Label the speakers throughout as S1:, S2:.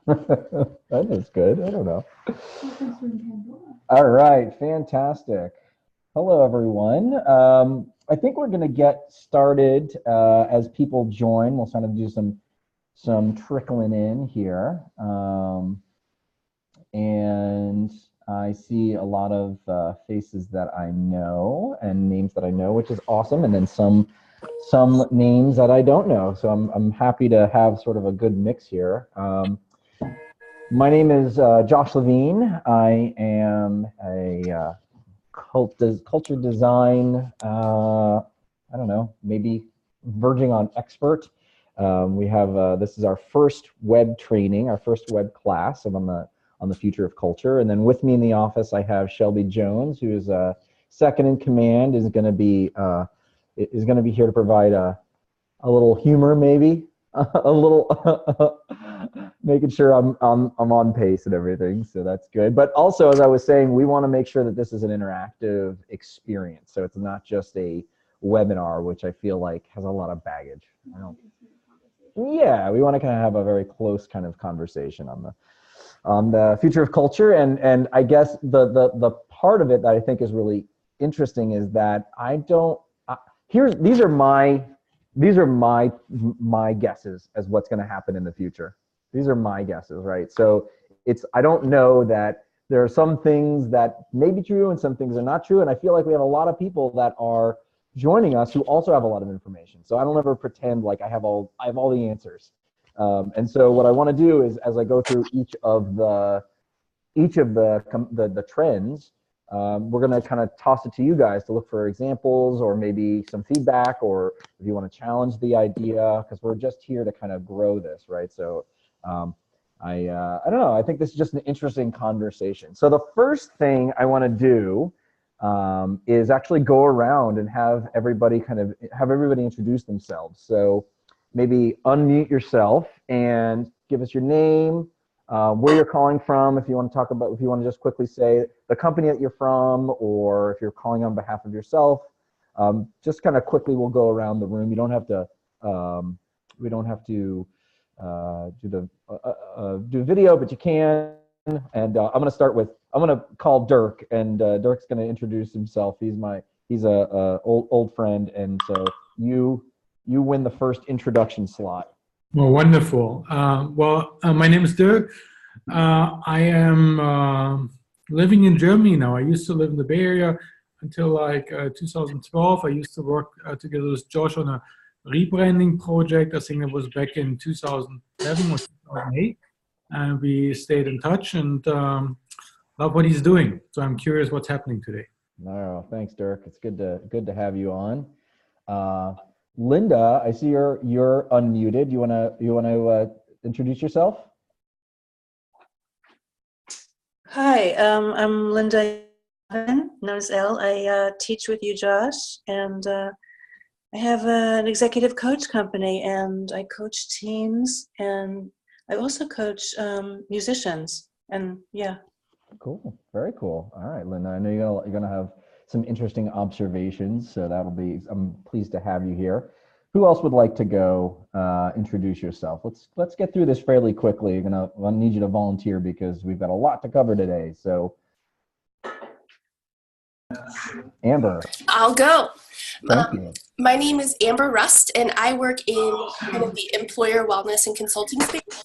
S1: That is good. I don't know. All right, fantastic. Hello, everyone. I think we're going to get started as people join. We'll kind of do some trickling in here, and I see a lot of faces that I know and names that I know, which is awesome, and then some names that I don't know. So I'm happy to have sort of a good mix here. My name is Josh Levine. I am a culture design, I don't know, maybe verging on expert. We have, this is our first web training, our first web class on the future of culture. And then with me in the office, I have Shelby Jones, who is second in command, is going to be here to provide a little humor, maybe a little making sure I'm on pace and everything, so that's good. But also, as I was saying, we want to make sure that this is an interactive experience, so it's not just a webinar, which I feel like has a lot of baggage. Yeah, we want to kind of have a very close kind of conversation on the future of culture, and I guess the part of it that I think is really interesting is that I don't. These are my guesses as what's going to happen in the future. These are my guesses, right? So I don't know that there are some things that may be true and some things are not true. And I feel like we have a lot of people that are joining us who also have a lot of information. So I don't ever pretend like I have all the answers. And so what I want to do is, as I go through each of the trends, we're going to kind of toss it to you guys to look for examples or maybe some feedback, or if you want to challenge the idea, because we're just here to kind of grow this, right? So I don't know. I think this is just an interesting conversation. So the first thing I want to do is actually go around and have everybody introduce themselves. So maybe unmute yourself and give us your name, where you're calling from, if you want to just quickly say the company that you're from, or if you're calling on behalf of yourself. Just kind of quickly, we'll go around the room. You don't have to, we don't have to do video, but you can. And I'm going to call Dirk, and Dirk's going to introduce himself. He's a old friend, and so you win the first introduction slot.
S2: Well, wonderful. My name is Dirk. I am living in Germany now. I used to live in the Bay Area until like 2012. I used to work together with Josh on a rebranding project. I think it was back in 2007 or 2008. And we stayed in touch and love what he's doing. So I'm curious what's happening today.
S1: No, thanks, Dirk. It's good to have you on. Linda, I see you're unmuted. You wanna introduce yourself?
S3: Hi, I'm Linda, known as Elle. I teach with you, Josh, and I have an executive coach company, and I coach teams, and I also coach musicians, and yeah.
S1: Cool, very cool. All right, Linda, I know you're gonna have some interesting observations, so I'm pleased to have you here. Who else would like to go introduce yourself? Let's get through this fairly quickly. I'll need you to volunteer because we've got a lot to cover today. So, Amber.
S4: I'll go.
S1: Thank you.
S4: My name is Amber Rust, and I work in kind of the employer wellness and consulting space.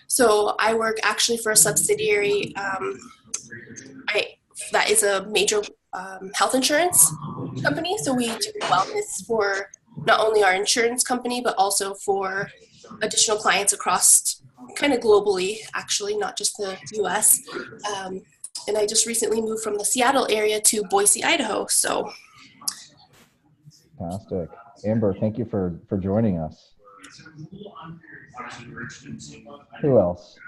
S4: So I work actually for a subsidiary that is a major health insurance company. So we do wellness for not only our insurance company, but also for additional clients across kind of globally, actually, not just the US. And I just recently moved from the Seattle area to Boise, Idaho. So.
S1: Fantastic. Amber, thank you for joining us. Who else?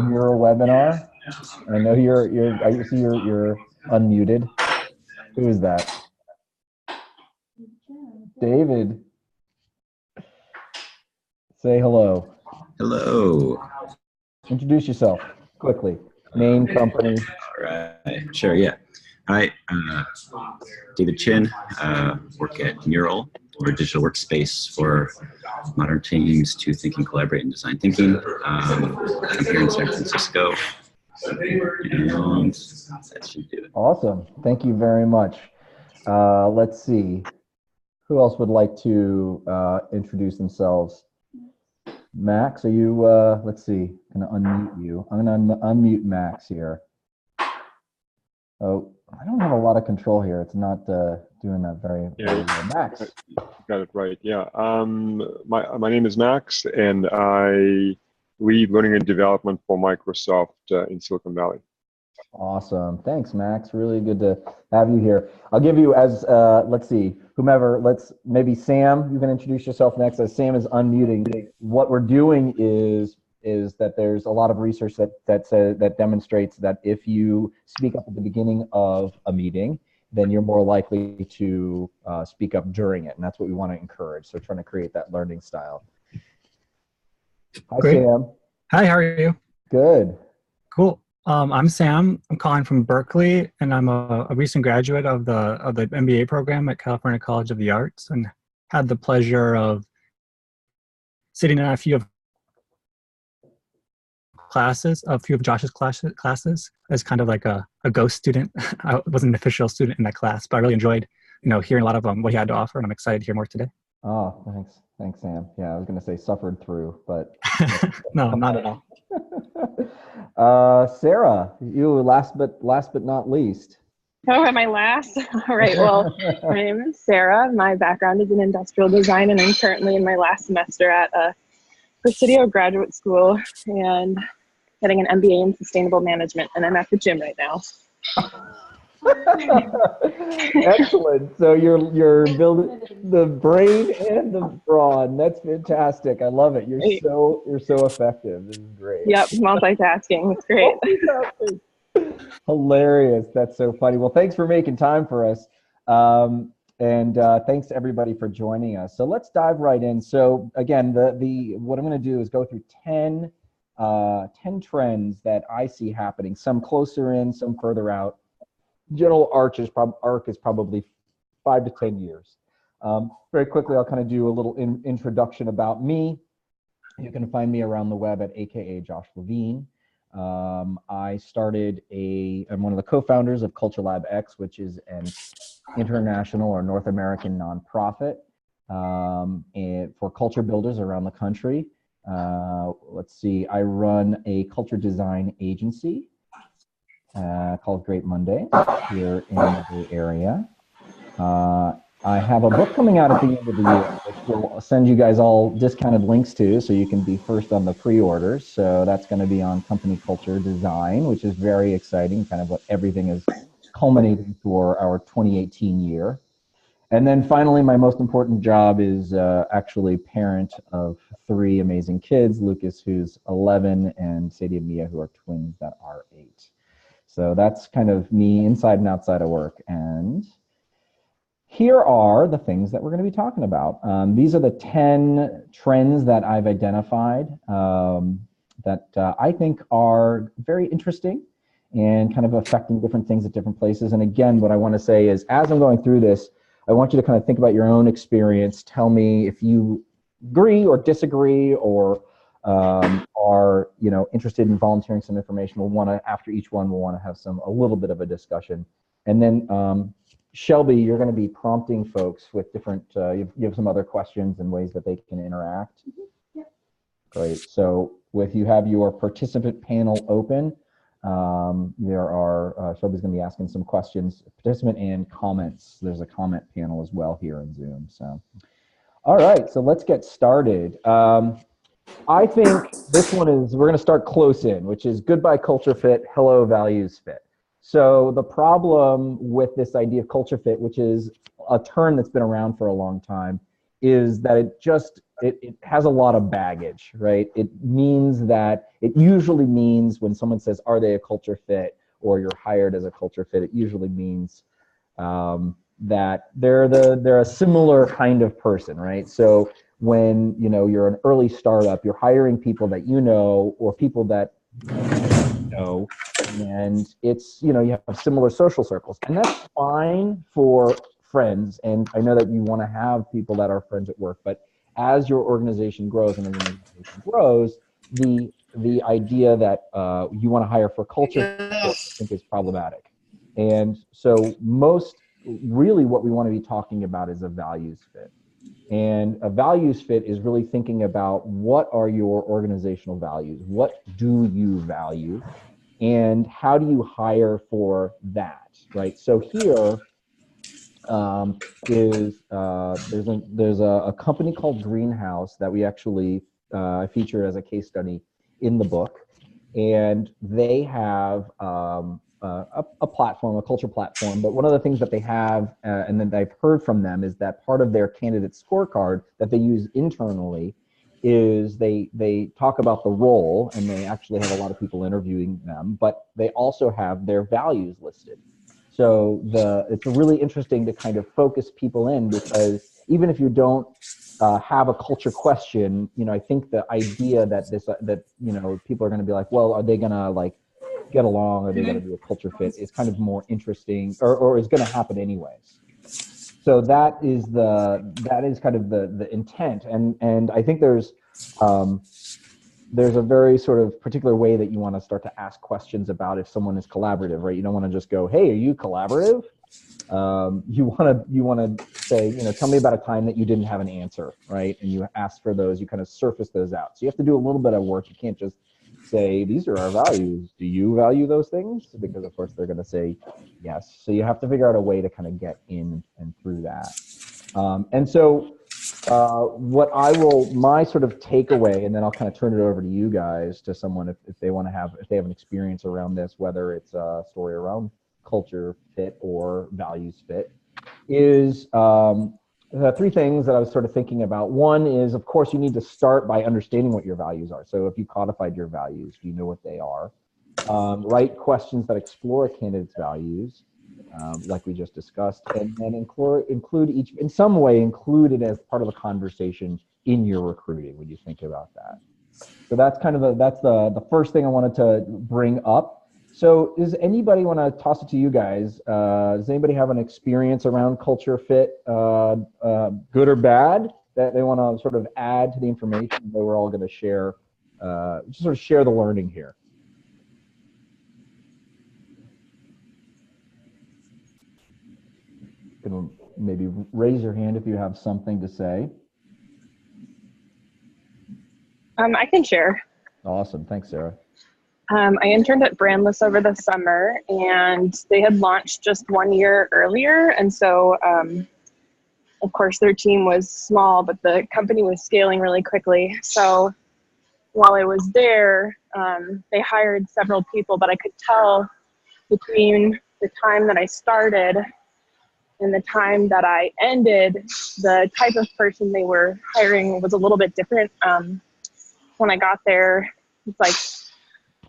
S1: Your webinar. I know you're unmuted. Who is that? David. Say hello.
S5: Hello.
S1: Introduce yourself quickly. Name, company.
S5: All right. Sure. Yeah. Hi. David Chin. Work at Mural. or digital workspace for modern teams to thinking, collaborate, and design thinking. I'm here in San Francisco, and that should do it.
S1: Awesome. Thank you very much. Let's see. Who else would like to introduce themselves? Max, are you, let's see, I'm going to unmute you. I'm going to unmute Max here. Oh, I don't have a lot of control here. It's not doing that very well. Max.
S6: Got it right, yeah. My name is Max, and I lead learning and development for Microsoft in Silicon Valley.
S1: Awesome. Thanks, Max. Really good to have you here. I'll give you as, let's see, whomever, maybe Sam, you can introduce yourself next. As Sam is unmuting, what we're doing is that there's a lot of research that demonstrates that if you speak up at the beginning of a meeting, then you're more likely to speak up during it. And that's what we want to encourage. So trying to create that learning style. Hi,
S7: Great.
S1: Sam.
S7: Hi, how are you?
S1: Good.
S7: Cool. I'm Sam. I'm calling from Berkeley, and I'm a recent graduate of the MBA program at California College of the Arts, and had the pleasure of sitting in a few of Josh's classes as kind of like a ghost student. I wasn't an official student in that class, but I really enjoyed, hearing a lot of what he had to offer, and I'm excited to hear more today.
S1: Oh, thanks. Thanks, Sam. Yeah, I was going to say suffered through, but.
S7: No, not at all.
S1: Sarah, you last but not least.
S8: Oh, am I last? All right. Well, my name is Sarah. My background is in industrial design, and I'm currently in my last semester at Presidio Graduate School and getting an MBA in sustainable management. And I'm at the gym right now.
S1: Excellent. So you're building the brain and the brawn. That's fantastic. I love it. You're so effective. This is great.
S8: Yep, multitasking. It's great.
S1: Hilarious. That's so funny. Well, thanks for making time for us. And thanks to everybody for joining us. So let's dive right in. So again, what I'm going to do is go through 10 trends that I see happening, some closer in, some further out. General arc is probably 5 to 10 years. Very quickly, I'll kind of do a little introduction about me. You can find me around the web at AKA Josh Levine. I'm one of the co-founders of Culture Lab X, which is an international or North American nonprofit for culture builders around the country. Let's see, I run a culture design agency called Great Monday here in the Bay Area. I have a book coming out at the end of the year, which we'll send you guys all discounted links to, so you can be first on the pre-orders. So that's going to be on company culture design, which is very exciting, kind of what everything is culminating for our 2018 year. And then finally, my most important job is actually parent of 3 amazing kids, Lucas, who's 11, and Sadie and Mia, who are twins that are 8. So that's kind of me inside and outside of work. And here are the things that we're going to be talking about. These are the 10 trends that I've identified that I think are very interesting and kind of affecting different things at different places. And again, what I want to say is, as I'm going through this, I want you to kind of think about your own experience. Tell me if you agree or disagree, or are interested in volunteering some information. After each one, we'll want to have a little bit of a discussion. And then Shelby, you're going to be prompting folks with different, you have some other questions and ways that they can interact.
S8: Yeah.
S1: Great. So if you have your participant panel open, Shelby's going to be asking some questions, participant and comments. There's a comment panel as well here in Zoom. So, all right, so let's get started. I think this one we're going to start close in, which is goodbye culture fit, hello values fit. So the problem with this idea of culture fit, which is a term that's been around for a long time, is that it has a lot of baggage, right? It usually means when someone says, are they a culture fit, or you're hired as a culture fit, it usually means that they're a similar kind of person, right? So when you're an early startup, you're hiring people that you know, or people that you know, and it's you have similar social circles, and that's fine for friends, and I know that you want to have people that are friends at work, but as your organization grows and as an organization grows, the idea that you want to hire for culture, I think, is problematic. And so really what we want to be talking about is a values fit. And a values fit is really thinking about what are your organizational values? What do you value? And how do you hire for that, right? So here there's a company called Greenhouse that we actually feature as a case study in the book. And they have a platform, a culture platform. But one of the things that they have, and then I've heard from them, is that part of their candidate scorecard that they use internally is they talk about the role, and they actually have a lot of people interviewing them, but they also have their values listed. So it's really interesting to kind of focus people in, because even if you don't have a culture question, I think the idea that people are going to be like, well, are they going to like get along? Are they going to do a culture fit? Is kind of more interesting, or is going to happen anyways. So that is kind of the intent, and I think there's a very sort of particular way that you want to start to ask questions about if someone is collaborative, right? You don't want to just go, hey, are you collaborative? You want to say, tell me about a time that you didn't have an answer, right? And you ask for those, you kind of surface those out. So you have to do a little bit of work. You can't just say, these are our values. Do you value those things? Because of course they're going to say yes. So you have to figure out a way to kind of get in and through that. And so my sort of takeaway, and then I'll kind of turn it over to you guys, to someone if they have an experience around this, whether it's a story around culture fit or values fit, is three things that I was sort of thinking about. One is, of course, you need to start by understanding what your values are. So if you codified your values, do you know what they are? Write questions that explore a candidate's values, like we just discussed, and then include each, in some way, include it as part of a conversation in your recruiting when you think about that. So that's kind of the first thing I wanted to bring up. So does anybody want to toss it to you guys? Does anybody have an experience around culture fit, good or bad, that they want to sort of add to the information that we're all going to share, just sort of share the learning here? You can maybe raise your hand if you have something to say.
S8: I can share.
S1: Awesome, thanks, Sarah.
S8: I interned at Brandless over the summer, and they had launched just 1 year earlier. And so, of course, their team was small, but the company was scaling really quickly. So while I was there, they hired several people, but I could tell between the time that I started and the time that I ended, the type of person they were hiring was a little bit different. When I got there, it's like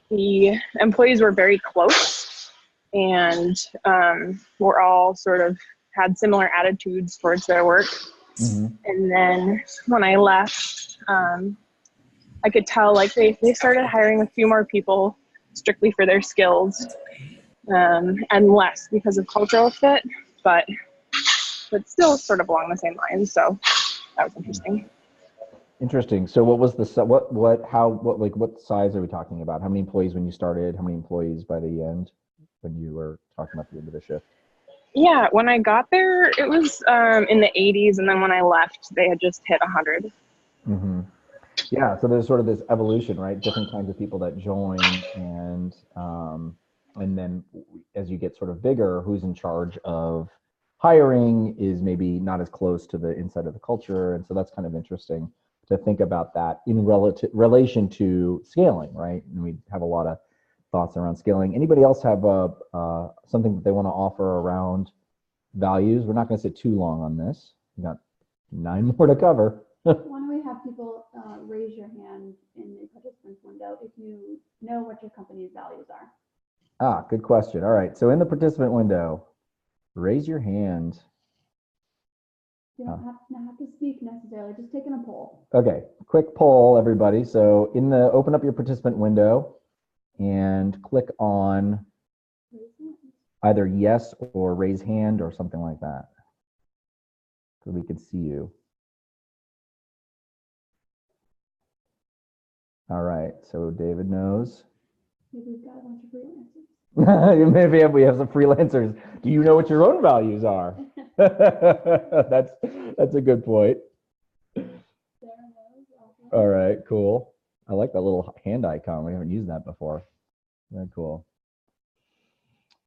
S8: the employees were very close, and were all sort of had similar attitudes towards their work. Mm-hmm. And then when I left, I could tell like they started hiring a few more people strictly for their skills, and less because of cultural fit, but still sort of along the same lines. So that was interesting.
S1: Interesting. So what was what size are we talking about? How many employees when you started? How many employees by the end when you were talking about the end of the shift?
S8: Yeah, when I got there, it was in the 80s, and then when I left, they had just hit 100.
S1: Mm-hmm. Yeah, so there's sort of this evolution, right? Different kinds of people that join, and then as you get sort of bigger, who's in charge of hiring is maybe not as close to the inside of the culture, and so that's kind of interesting to think about that in relation to scaling, right? And we have a lot of thoughts around scaling. Anybody else have something that they want to offer around values? We're not going to sit too long on this. We've got 9 more to cover.
S9: Why don't we have people raise your hand in the participants window if you know what your company's values are?
S1: Good question. All right, so in the participant window, raise your hand.
S9: You don't have to speak necessarily, just taking a poll.
S1: Okay, quick poll, everybody. So open up your participant window and click on either yes or raise hand or something like that. so we could see you. All right, so David knows.
S9: Maybe we've got a bunch of freelancers.
S1: Maybe we have some freelancers. Do you know what your own values are? That's a good point. All right, cool. I like that little hand icon. We haven't used that before. Very cool.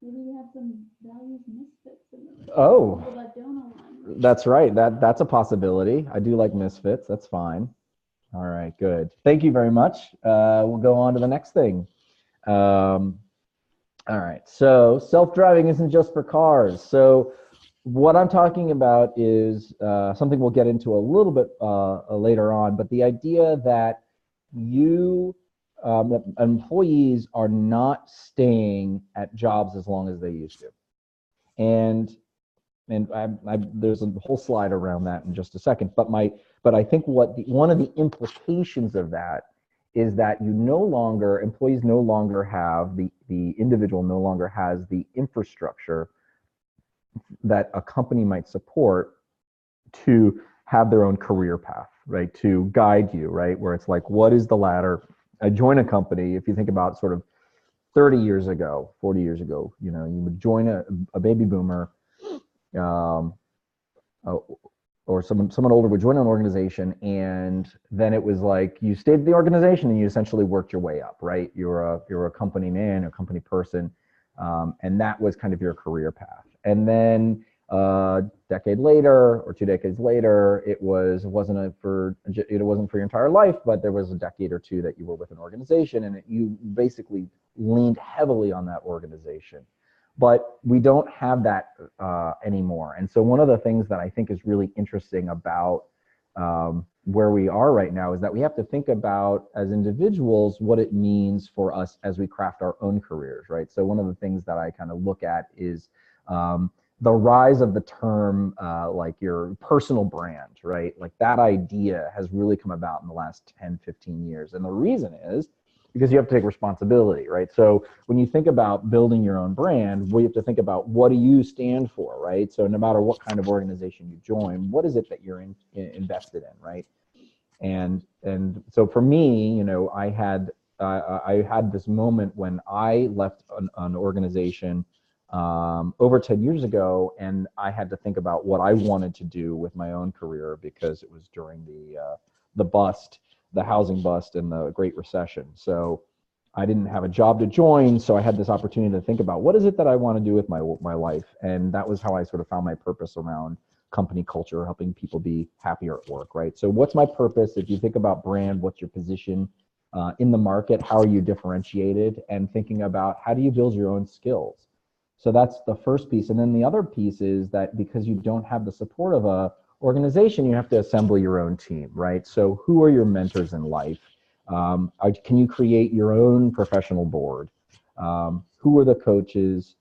S9: Maybe we have some values misfits in the room.
S1: Oh,
S9: People that don't align.
S1: that's right. That's a possibility. I do like misfits. That's fine. All right, good. Thank you very much. We'll go on to the next thing. All right, so self-driving isn't just for cars. So what I'm talking about is something we'll get into a little bit later on, but the idea that that employees are not staying at jobs as long as they used to. And there's a whole slide around that in just a second, but I think one of the implications of that is that employees no longer have, the individual no longer has the infrastructure that a company might support to have their own career path, right? To guide you, right? Where it's like, what is the ladder? I join a company, if you think about sort of 30 years ago, 40 years ago, you would join a baby boomer, or someone older would join an organization, and then it was like you stayed at the organization and you essentially worked your way up, right? You're a company man, a company person, and that was kind of your career path. And then a decade later or 2 decades later, it wasn't for your entire life, but there was a decade or two that you were with an organization, and you basically leaned heavily on that organization. But we don't have that anymore. And so one of the things that I think is really interesting about where we are right now is that we have to think about, as individuals, what it means for us as we craft our own careers, right? So one of the things that I kind of look at is the rise of the term like your personal brand, right? Like that idea has really come about in the last 10, 15 years. And the reason is because you have to take responsibility, right? So when you think about building your own brand, we have to think about, what do you stand for, right? So no matter what kind of organization you join, what is it that you're invested in, right? And so for me, I had this moment when I left an organization over 10 years ago, and I had to think about what I wanted to do with my own career, because it was during the housing bust and the Great Recession. So I didn't have a job to join, so I had this opportunity to think about, what is it that I want to do with my life? And that was how I sort of found my purpose around company culture, helping people be happier at work, right? So what's my purpose? If you think about brand, what's your position in the market? How are you differentiated? And thinking about, how do you build your own skills? So that's the first piece. And then the other piece is that because you don't have the support of a organization, you have to assemble your own team, right? So who are your mentors in life? Can you create your own professional board? Who are the coaches?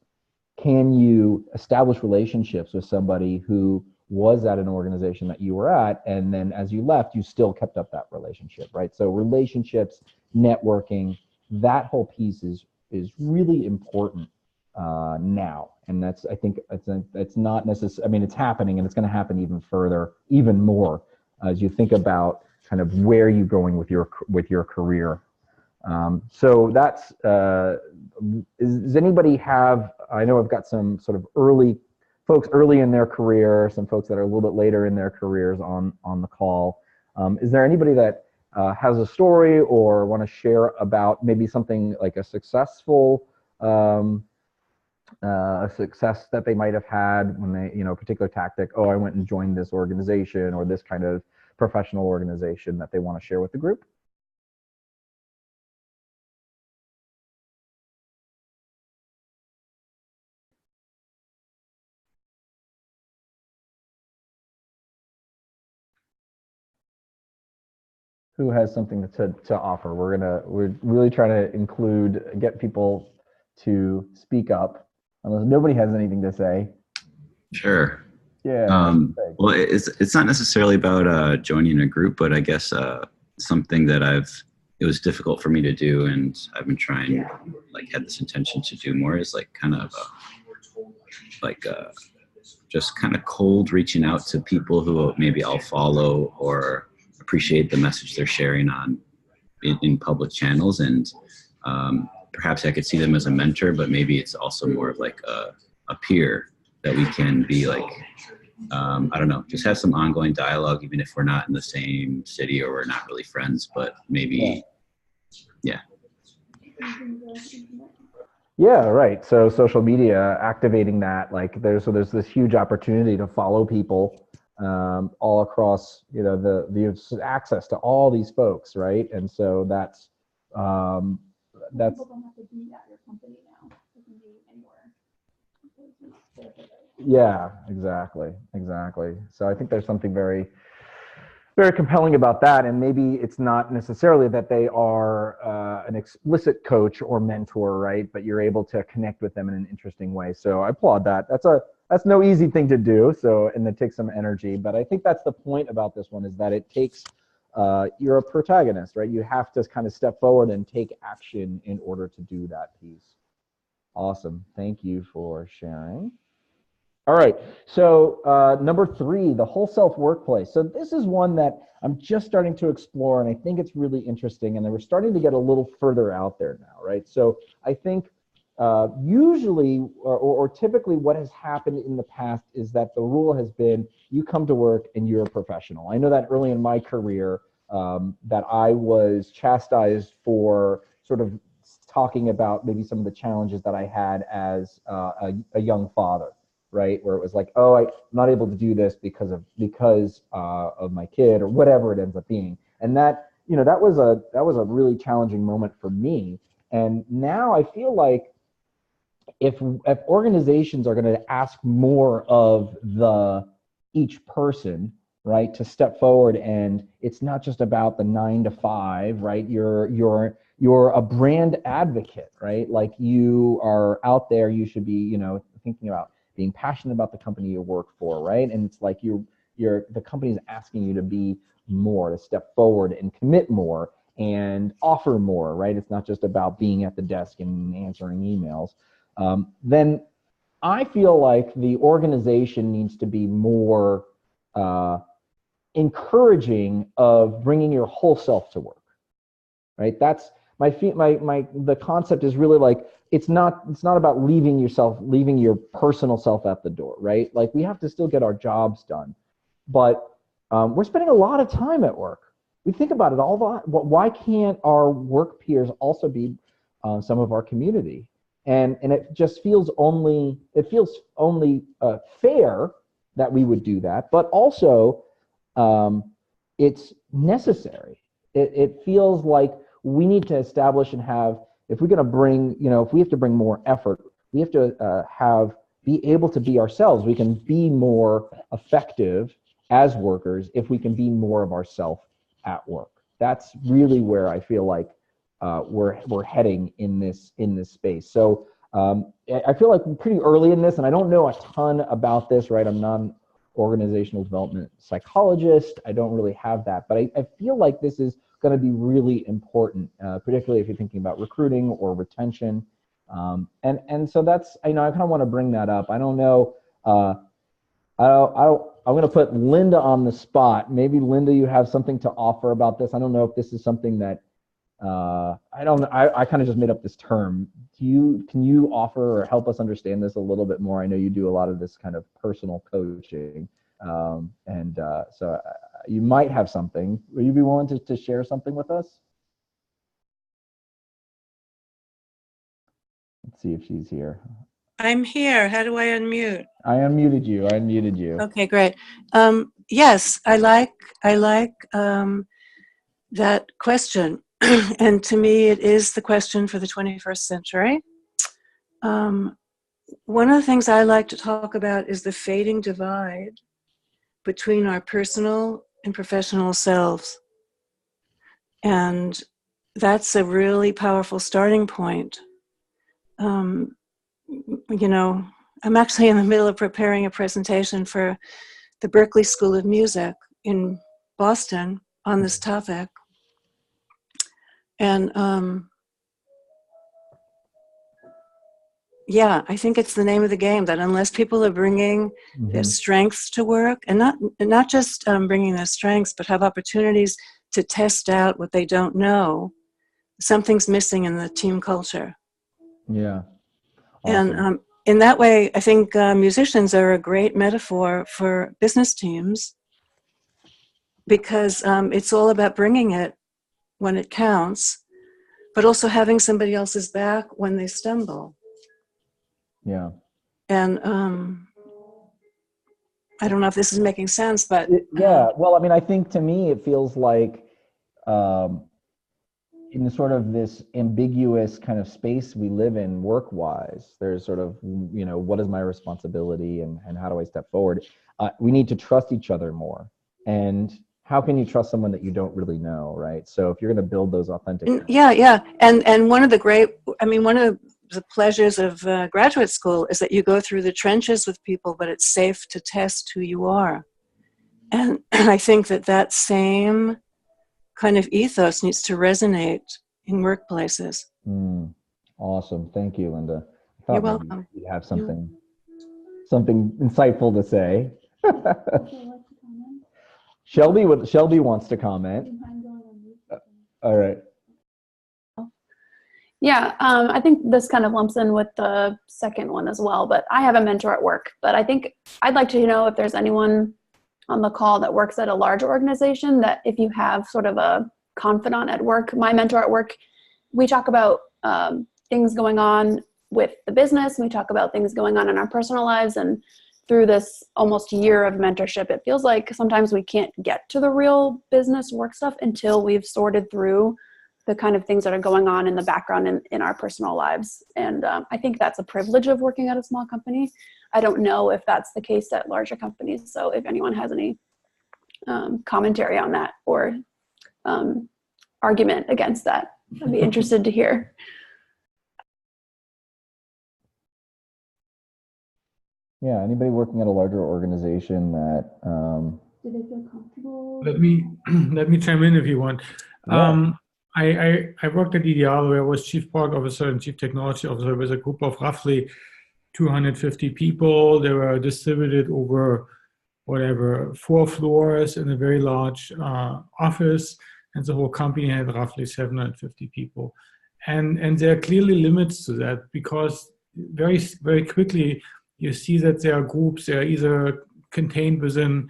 S1: Can you establish relationships with somebody who was at an organization that you were at, and then as you left, you still kept up that relationship, right? So relationships, networking, that whole piece is really important now. And I think it's not necessarily, I mean, it's happening, and it's going to happen even more as you think about kind of where you're going with your career. So that's, does anybody have, I know I've got some sort of folks early in their career, some folks that are a little bit later in their careers on the call. Is there anybody that has a story or want to share about maybe something like a successful success that they might have had when they, a particular tactic? Oh, I went and joined this organization or this kind of professional organization that they want to share with the group? Who has something to offer? We're really trying to get people to speak up, unless nobody has anything to say.
S5: Sure.
S1: Yeah.
S5: Well, it's not necessarily about joining a group, but I guess something that it was difficult for me to do, and I've been trying, had this intention to do more, is like kind of just kind of cold reaching out to people who maybe I'll follow or appreciate the message they're sharing on in public channels. And perhaps I could see them as a mentor, but maybe it's also more of like a peer that we can be like, I don't know, just have some ongoing dialogue, even if we're not in the same city or we're not really friends, but maybe, yeah.
S1: Yeah, right. So social media, activating that, like there's this huge opportunity to follow people all across, you know, the access to all these folks, right? And so that's
S9: People don't have to be at your company now. They can be anywhere.
S1: Yeah, exactly. So I think there's something very, very compelling about that. And maybe it's not necessarily that they are an explicit coach or mentor, right? But you're able to connect with them in an interesting way. So I applaud that. That's no easy thing to do. So, and it takes some energy. But I think that's the point about this one, is that it takes, you're a protagonist, right? You have to kind of step forward and take action in order to do that piece. Awesome. Thank you for sharing. All right, so number 3, the whole self workplace. So this is one that I'm just starting to explore, and I think it's really interesting, and we're starting to get a little further out there now, right? So I think usually or typically what has happened in the past is that the rule has been you come to work and you're a professional. I know that early in my career that I was chastised for sort of talking about maybe some of the challenges that I had as a young father. Right, where it was like, oh, I'm not able to do this because of my kid or whatever it ends up being, and that, you know, that was a really challenging moment for me. And now I feel like if organizations are going to ask more of each person, right, to step forward, and it's not just about the 9 to 5, right? You're a brand advocate, right? Like you are out there, you should be, you know, thinking about being passionate about the company you work for, right? And it's like the company's asking you to be more, to step forward and commit more and offer more, right? It's not just about being at the desk and answering emails. Then I feel like the organization needs to be more encouraging of bringing your whole self to work, right? That's the concept is really like, it's not about leaving your personal self at the door, right? Like we have to still get our jobs done, but we're spending a lot of time at work. We think about it all the time. Why can't our work peers also be some of our community? And it just feels only fair that we would do that, but also it's necessary. It feels like we need to establish and have, if we're going to bring, you know, if we have to bring more effort, we have to be able to be ourselves. We can be more effective as workers if we can be more of ourselves at work. That's really where I feel like we're heading in this space. So I feel like we're pretty early in this, and I don't know a ton about this, right? I'm not an organizational development psychologist. I don't really have that, but I feel like this is going to be really important, particularly if you're thinking about recruiting or retention. And so that's, you know, I kind of want to bring that up. I don't know. I'm going to put Linda on the spot. Maybe Linda, you have something to offer about this. I don't know if this is something that I kind of just made up this term. Can you offer or help us understand this a little bit more? I know you do a lot of this kind of personal coaching, so you might have something. Will you be willing to share something with us? Let's see if she's here.
S3: I'm here. How do I unmute?
S1: I unmuted you.
S3: Okay, great. Yes, I like that question. And to me, it is the question for the 21st century. One of the things I like to talk about is the fading divide between our personal and professional selves. And that's a really powerful starting point. You know, I'm actually in the middle of preparing a presentation for the Berklee School of Music in Boston on this topic. And yeah, I think it's the name of the game, that unless people are bringing their strengths to work, and not just bringing their strengths, but have opportunities to test out what they don't know, something's missing in the team culture.
S1: Yeah. Awesome.
S3: And in that way, I think musicians are a great metaphor for business teams, because it's all about bringing it when it counts, but also having somebody else's back when they stumble.
S1: Yeah.
S3: And I don't know if this is making sense, but
S1: yeah. Well, I mean, I think to me it feels like in sort of this ambiguous kind of space we live in work-wise, there's sort of, you know, what is my responsibility and how do I step forward? We need to trust each other more. And how can you trust someone that you don't really know, right? So if you're going to build those authentic
S3: yeah. And one of the pleasures of graduate school is that you go through the trenches with people, but it's safe to test who you are. And I think that same kind of ethos needs to resonate in workplaces.
S1: Awesome. Thank you, Linda. I thought
S3: You're welcome.
S1: You have something insightful to say. Shelby wants to comment. All right.
S10: Yeah, I think this kind of lumps in with the second one as well, but I have a mentor at work. But I think I'd like to know if there's anyone on the call that works at a larger organization, that if you have sort of a confidant at work. My mentor at work, we talk about things going on with the business. We talk about things going on in our personal lives. And through this almost year of mentorship, it feels like sometimes we can't get to the real business work stuff until we've sorted through the kind of things that are going on in the background in our personal lives. And I think that's a privilege of working at a small company. I don't know if that's the case at larger companies. So if anyone has any commentary on that or argument against that, I'd be interested to hear.
S1: Yeah, anybody working at a larger organization that
S9: do they feel comfortable?
S2: Let me chime in if you want.
S1: Yeah.
S2: I worked at EDR, where I was chief product officer and chief technology officer with a group of roughly 250 people. They were distributed over 4 floors in a very large office, and the whole company had roughly 750 people. And there are clearly limits to that, because very, very quickly you see that there are groups that are either contained within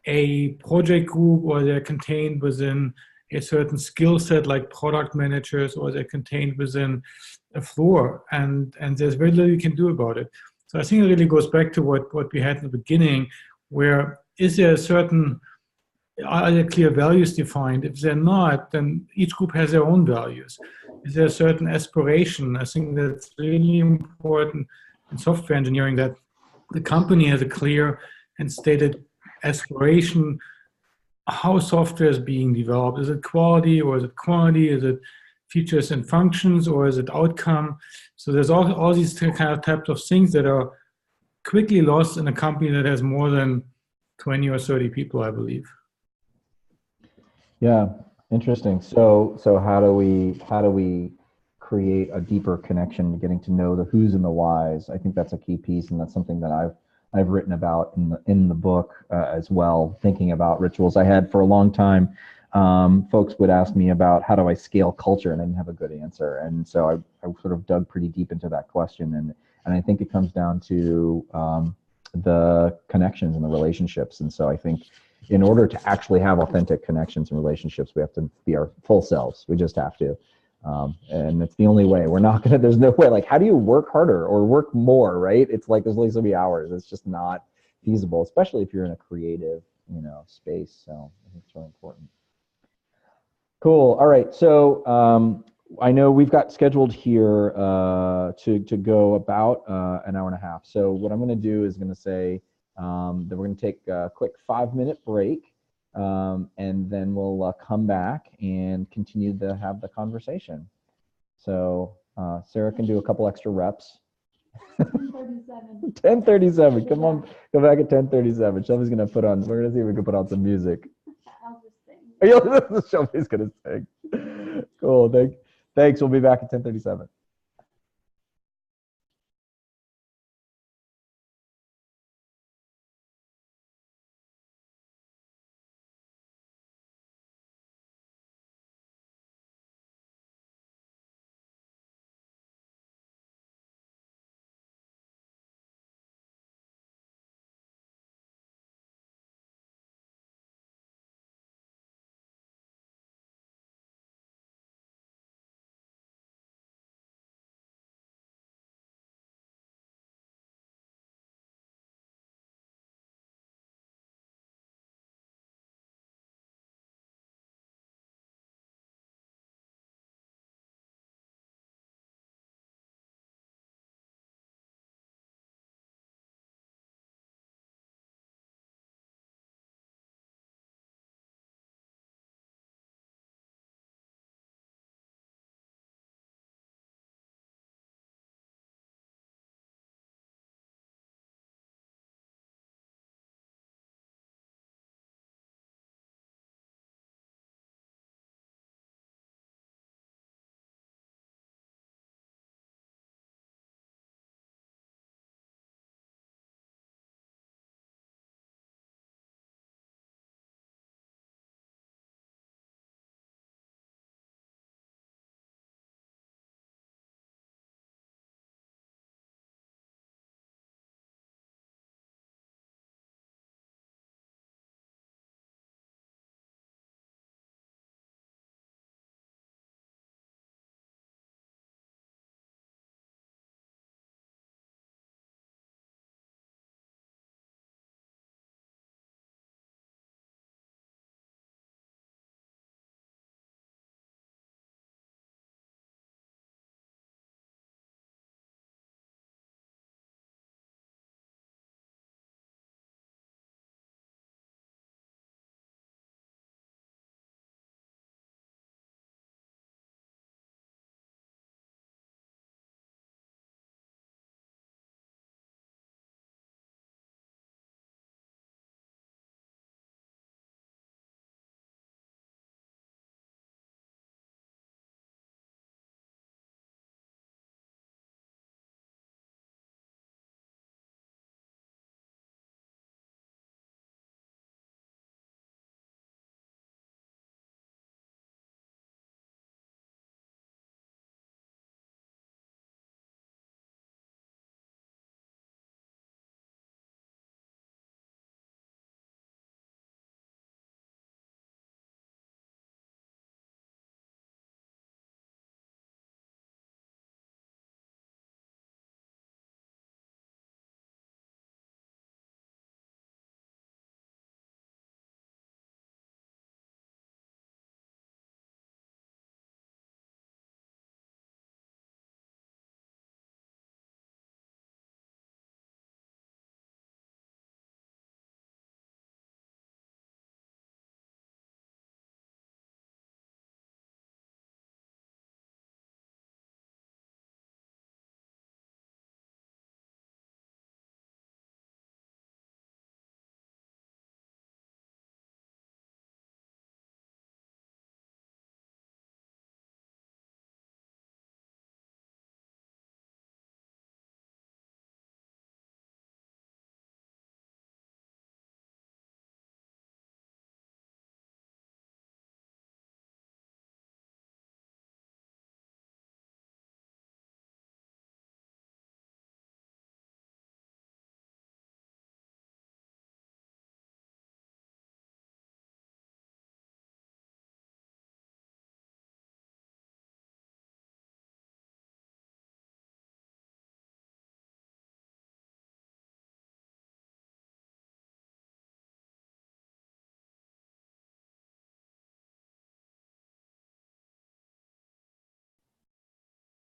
S2: a project group, or they're contained within a certain skill set like product managers, or they're contained within a floor, and there's very little you can do about it. So I think it really goes back to what we had in the beginning, where are there clear values defined? If they're not, then each group has their own values. Is there a certain aspiration? I think that's really important in software engineering, that the company has a clear and stated aspiration. How software is being developed? Is it quality, or is it quantity? Is it features and functions, or is it outcome? So there's all these kind of types of things that are quickly lost in a company that has more than 20 or 30 people, I believe.
S1: Yeah, interesting. So how do we create a deeper connection, getting to know the who's and the whys? I think that's a key piece, and that's something that I've written about in the book as well, thinking about rituals. I had for a long time, folks would ask me about how do I scale culture, and I didn't have a good answer. And so I sort of dug pretty deep into that question, and I think it comes down to the connections and the relationships. And so I think in order to actually have authentic connections and relationships, we have to be our full selves. We just have to. And it's the only way. There's no way. Like, how do you work harder or work more, right? It's like there's only so many hours. It's just not feasible, especially if you're in a creative, space. So I think it's really important. Cool. All right. So I know we've got scheduled here to go about an hour and a half. So what I'm going to do is going to say that we're going to take a quick 5-minute break. And then we'll come back and continue to have the conversation. So Sarah can do a couple extra reps.
S9: 10:37.
S1: 10:37. Come on, go back at 10:37. Shelby's gonna we're gonna see if we can put on some music.
S9: I'll just sing.
S1: Shelby's gonna sing. Cool. Thanks. We'll be back at 10:37.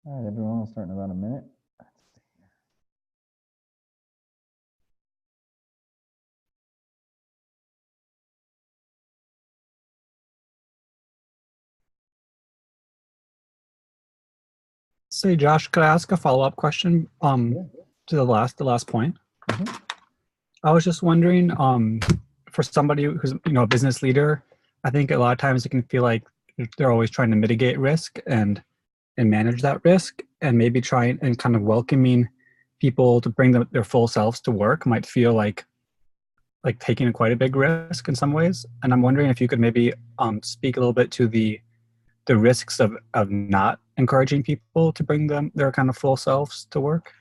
S1: All right, everyone, we'll start in about a minute.
S7: Say, Josh, could I ask a follow-up question to the last point?
S1: Mhm.
S7: I was just wondering, for somebody who's a business leader, I think a lot of times it can feel like they're always trying to mitigate risk and manage that risk, and maybe trying and kind of welcoming people to bring their full selves to work might feel like taking quite a big risk in some ways. And I'm wondering if you could maybe speak a little bit to the risks of not encouraging people to bring their kind of full selves to work.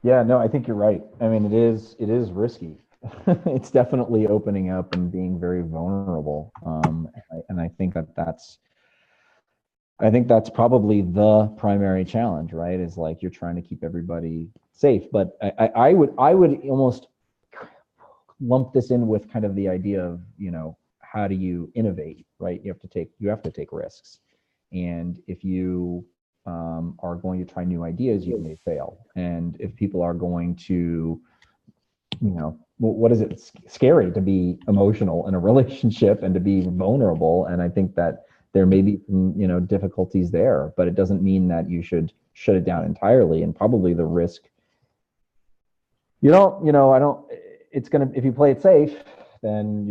S1: Yeah, no, I think you're right. I mean, it is risky. It's definitely opening up and being very vulnerable. And I think that's probably the primary challenge, right? Is like you're trying to keep everybody safe. But I would almost lump this in with kind of the idea of, how do you innovate, right? You have to take risks. And if you are going to try new ideas, you may fail. And if people are going to, what is it? It's scary to be emotional in a relationship and to be vulnerable. And I think that there may be some, difficulties there, but it doesn't mean that you should shut it down entirely. And probably the risk, it's going to, if you play it safe, then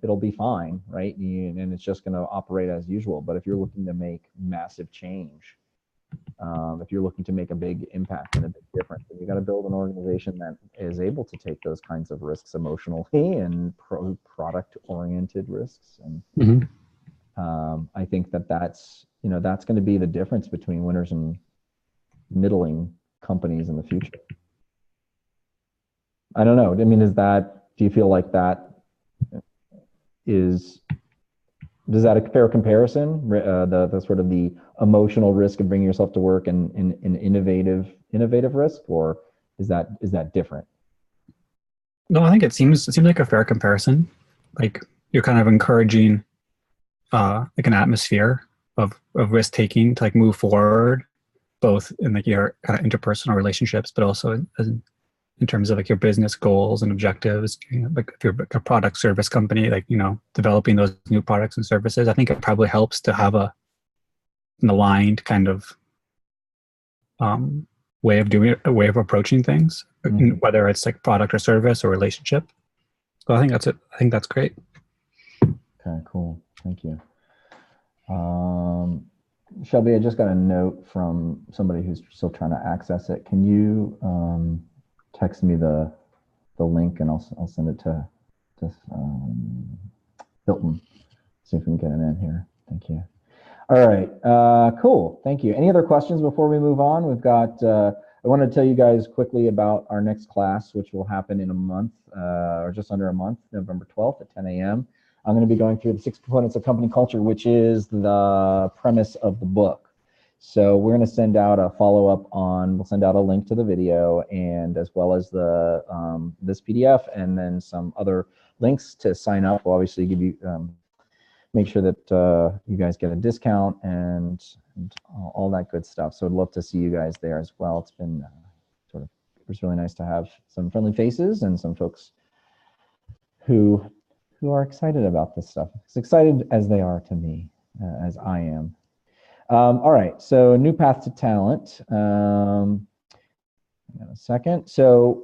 S1: it'll be fine, right? And it's just going to operate as usual. But if you're looking to make massive change, if you're looking to make a big impact and a big difference, then you got to build an organization that is able to take those kinds of risks emotionally and product-oriented risks. And I think that's going to be the difference between winners and middling companies in the future. I don't know. I mean, do you feel like is that a fair comparison? The sort of the emotional risk of bringing yourself to work and innovative risk, or is that different?
S7: No, I think it seems like a fair comparison. Like you're kind of encouraging like an atmosphere of risk taking to move forward, both in your kind of interpersonal relationships, but also in terms of your business goals and objectives. If you're a product service company, developing those new products and services, I think it probably helps to have an aligned kind of way of approaching things, whether it's product or service or relationship. So I think that's it. I think that's great.
S1: Okay, cool. Thank you. Shelby, I just got a note from somebody who's still trying to access it. Can you text me the link, and I'll send it to Hilton. See if we can get it in here. Thank you. All right, cool. Thank you. Any other questions before we move on? We've got. I wanted to tell you guys quickly about our next class, which will happen in a month, or just under a month, November 12th at 10 a.m. I'm going to be going through the 6 components of company culture, which is the premise of the book. So we're going to send out a follow-up we'll send out a link to the video, and as well as the this PDF, and then some other links to sign up. We'll obviously give you, make sure that you guys get a discount and all that good stuff. So I'd love to see you guys there as well. It's been it was really nice to have some friendly faces and some folks who are excited about this stuff. As excited as they are to me, as I am. All right, so new path to talent. Hang on a second. So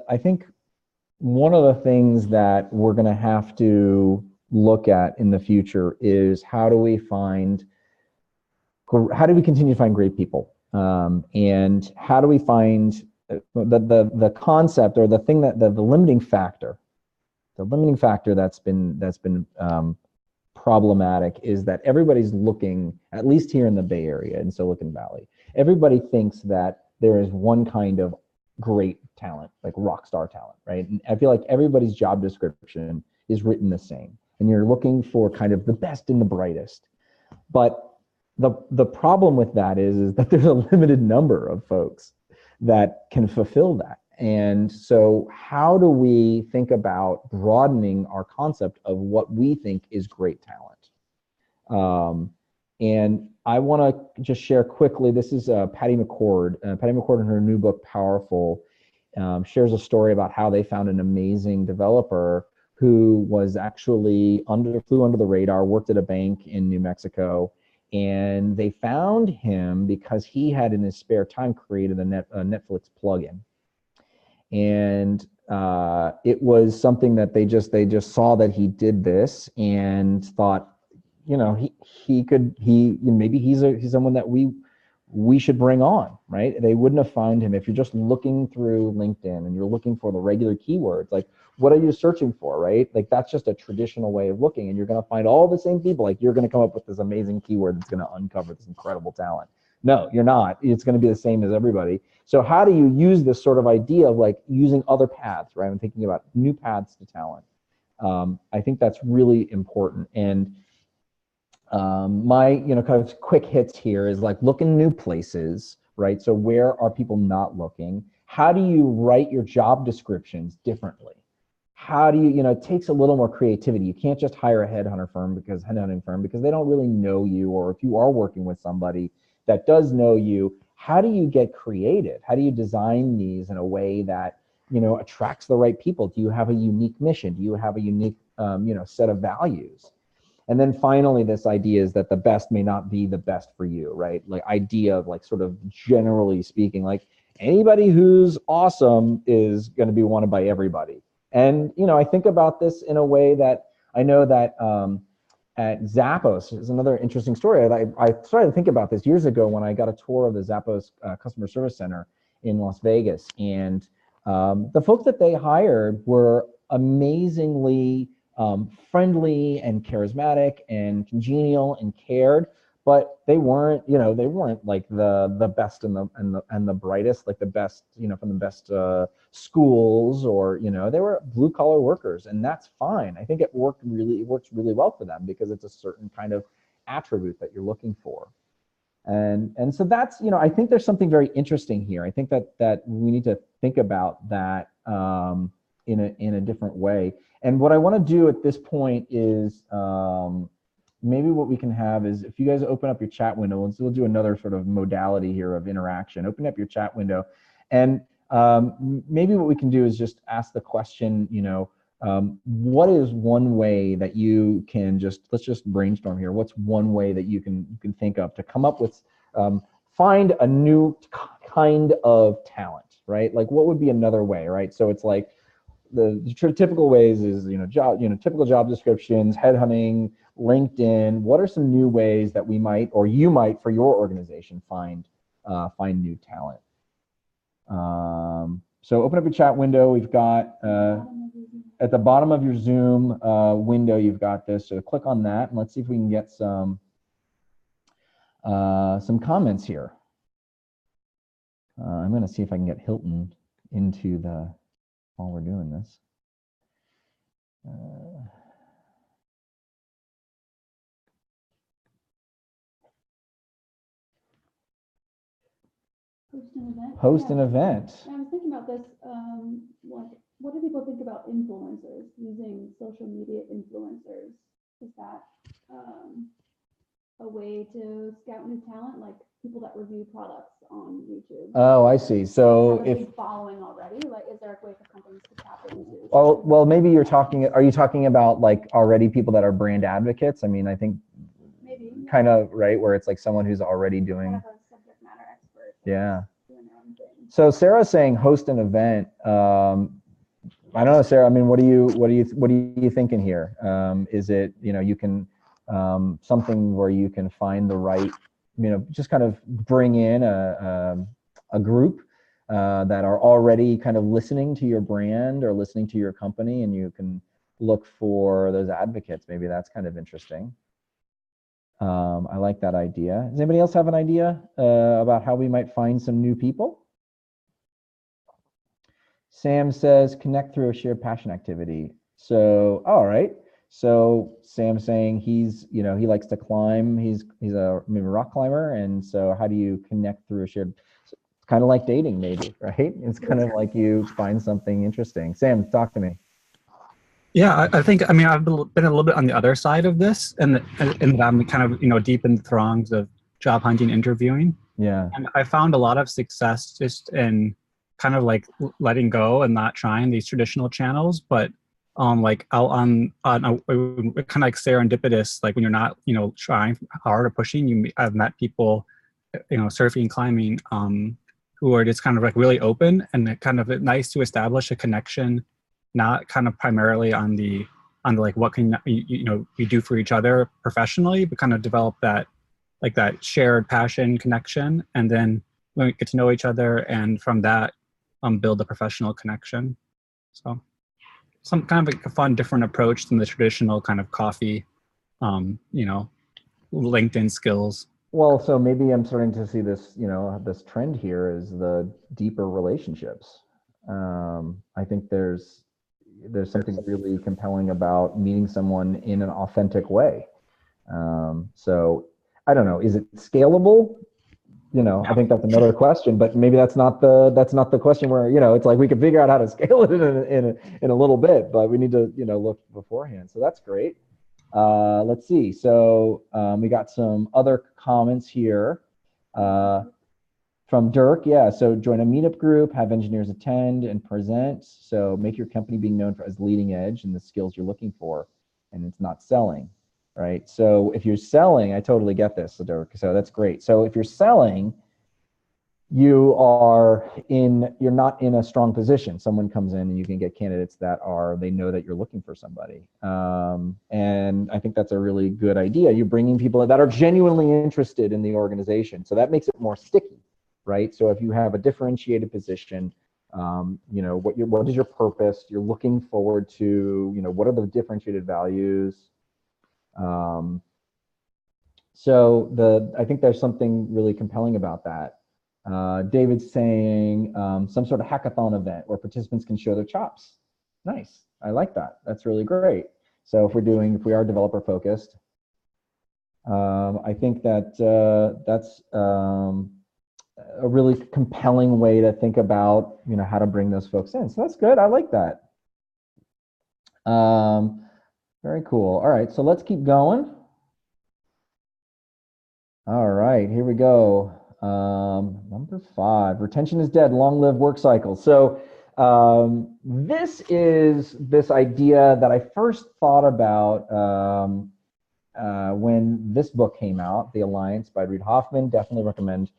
S1: I think one of the things that we're going to have to look at in the future is how do we continue to find great people, and how do we find the concept, or the thing that the limiting factor that's been problematic is that everybody's looking, at least here in the Bay Area in Silicon Valley, everybody thinks that there is one kind of great talent, like rock star talent, right? And I feel like everybody's job description is written the same, and you're looking for kind of the best and the brightest. But the problem with that is that there's a limited number of folks that can fulfill that. And so how do we think about broadening our concept of what we think is great talent? And I want to just share quickly. This is Patti McCord. Patti McCord, in her new book, Powerful, shares a story about how they found an amazing developer who was actually flew under the radar, worked at a bank in New Mexico, and they found him because he had, in his spare time, created a Netflix plugin. And it was something that they just saw that he did this and thought, maybe he's someone that we should bring on, right? They wouldn't have found him if you're just looking through LinkedIn and you're looking for the regular keywords. Like, what are you searching for, right? Like, that's just a traditional way of looking, and you're going to find all the same people. Like, you're going to come up with this amazing keyword that's going to uncover this incredible talent. No, you're not. It's going to be the same as everybody. So how do you use this sort of idea of like using other paths, right? I'm thinking about new paths to talent. I think that's really important. And my, kind of quick hits here is like, look in new places, right? So where are people not looking? How do you write your job descriptions differently? How do you, it takes a little more creativity. You can't just hire a headhunting firm because they don't really know you, or if you are working with somebody that does know you, how do you get creative? How do you design these in a way that, attracts the right people? Do you have a unique mission? Do you have a unique, set of values? And then finally, this idea is that the best may not be the best for you, right? Like, idea of like, sort of generally speaking, like, anybody who's awesome is going to be wanted by everybody. And, I think about this in a way that I know that at Zappos is another interesting story. I started to think about this years ago when I got a tour of the Zappos customer service center in Las Vegas. And the folks that they hired were amazingly friendly and charismatic and congenial and cared, but they weren't like the best and the brightest, like the best, from the best schools, or they were blue collar workers, and that's fine. I think it works really well for them because it's a certain kind of attribute that you're looking for. And so that's, I think there's something very interesting here. I think that we need to think about that in a different way. And what I want to do at this point is maybe what we can have is, if you guys open up your chat window, we'll do another sort of modality here of interaction. Open up your chat window, and maybe what we can do is just ask the question, what is one way that you can let's just brainstorm here. What's one way that you can think of to come up with, find a new kind of talent, right? Like, what would be another way, right? So it's like, the typical ways is, typical job descriptions, headhunting, LinkedIn. What are some new ways that we might, or you might, for your organization, find new talent? So open up your chat window. We've got at the bottom of your Zoom window, you've got this. So click on that, and let's see if we can get some comments here. I'm going to see if I can get Hilton into the, while we're doing this. Host an event.
S9: I was thinking about this. What do people think about influencers, using social media influencers? Is that a way to scout new talent, like people that review products on YouTube?
S1: Oh, I see. So
S9: have a big following already, like, is there a way for companies to tap into?
S1: Well, maybe are you talking about like already people that are brand advocates? I mean, I think maybe kind of, right, where it's like someone who's already doing, kind of a subject matter expert. Yeah. So Sarah's saying host an event. I don't know, Sarah. I mean, what are you thinking here? Is it, you can something where you can find the right, just kind of bring in a group that are already kind of listening to your brand or listening to your company, and you can look for those advocates. Maybe that's kind of interesting. I like that idea. Does anybody else have an idea about how we might find some new people? Sam says connect through a shared passion activity. So, all right. So Sam's saying he's, he likes to climb. He's a rock climber, and so how do you connect through a shared? It's kind of like dating, maybe, right? It's kind of like you find something interesting. Sam, talk to me.
S7: Yeah, I think, I've been a little bit on the other side of this, and I'm kind of, deep in the throngs of job hunting, interviewing.
S1: Yeah.
S7: And I found a lot of success just in kind of like letting go and not trying these traditional channels, but like out on kind of like serendipitous, like when you're not, you know, trying hard or pushing, I've met people, you know, surfing, climbing, who are just kind of like really open and kind of nice to establish a connection, not kind of primarily on the like what can you know we do for each other professionally, but kind of develop that like that shared passion connection, and then we get to know each other, and from that build a professional connection. So some kind of like a fun different approach than the traditional kind of coffee, you know, LinkedIn skills.
S1: Well, so maybe I'm starting to see this, you know, this trend here is the deeper relationships. I think there's something really compelling about meeting someone in an authentic way. So I don't know, is it scalable? You know, I think that's another question, but maybe that's not the question where, you know, it's like we can figure out how to scale it in a little bit, but we need to, you know, look beforehand. So that's great. Let's see. So we got some other comments here from Dirk. Yeah. So join a meetup group, have engineers attend and present. So make your company being known for as leading edge and the skills you're looking for, and it's not selling, right? So if you're selling, I totally get this, Dirk. So that's great. So if you're selling, you're not in a strong position. Someone comes in and you can get candidates that they know that you're looking for somebody. And I think that's a really good idea. You're bringing people that are genuinely interested in the organization. So that makes it more sticky, right? So if you have a differentiated position, you know, what is your purpose? You're looking forward to, you know, what are the differentiated values? So I think there's something really compelling about that. David's saying some sort of hackathon event where participants can show their chops. Nice. I like that. That's really great. So if we are developer focused, I think that that's a really compelling way to think about, you know, how to bring those folks in. So that's good. I like that. Very cool. All right. So let's keep going. All right, here we go. Number 5, retention is dead, long live work cycles. So this is this idea that I first thought about when this book came out, The Alliance by Reid Hoffman. Definitely recommend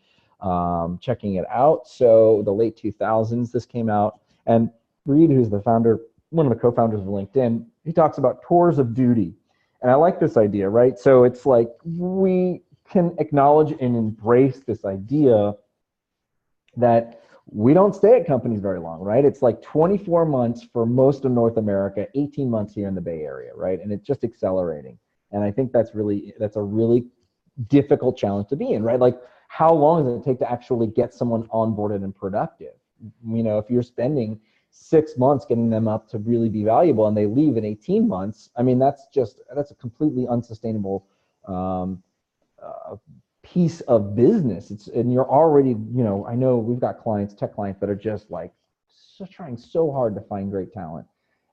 S1: checking it out. So the late 2000s, this came out. And Reid, who's the founder, one of the co-founders of LinkedIn, he talks about tours of duty. And I like this idea, right? So it's like we can acknowledge and embrace this idea that we don't stay at companies very long, right? It's like 24 months for most of North America, 18 months here in the Bay Area, right? And it's just accelerating. And I think that's a really difficult challenge to be in, right? Like, how long does it take to actually get someone onboarded and productive? You know, if you're spending 6 months getting them up to really be valuable and they leave in 18 months, I mean, that's a completely unsustainable piece of business. And you're already, you know, I know we've got tech clients that are just like trying so hard to find great talent.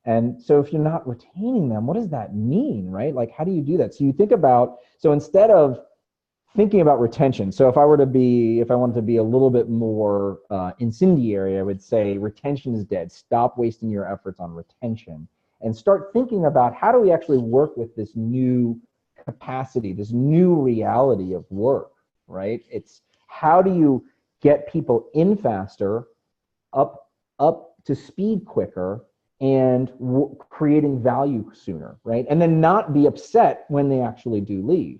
S1: And so if you're not retaining them, what does that mean, right? Like, how do you do that? So you think about, so instead of thinking about retention, so if I wanted to be a little bit more incendiary, I would say retention is dead. Stop wasting your efforts on retention and start thinking about how do we actually work with this new capacity, this new reality of work, right? It's how do you get people in faster, up to speed quicker, and creating value sooner, right? And then not be upset when they actually do leave.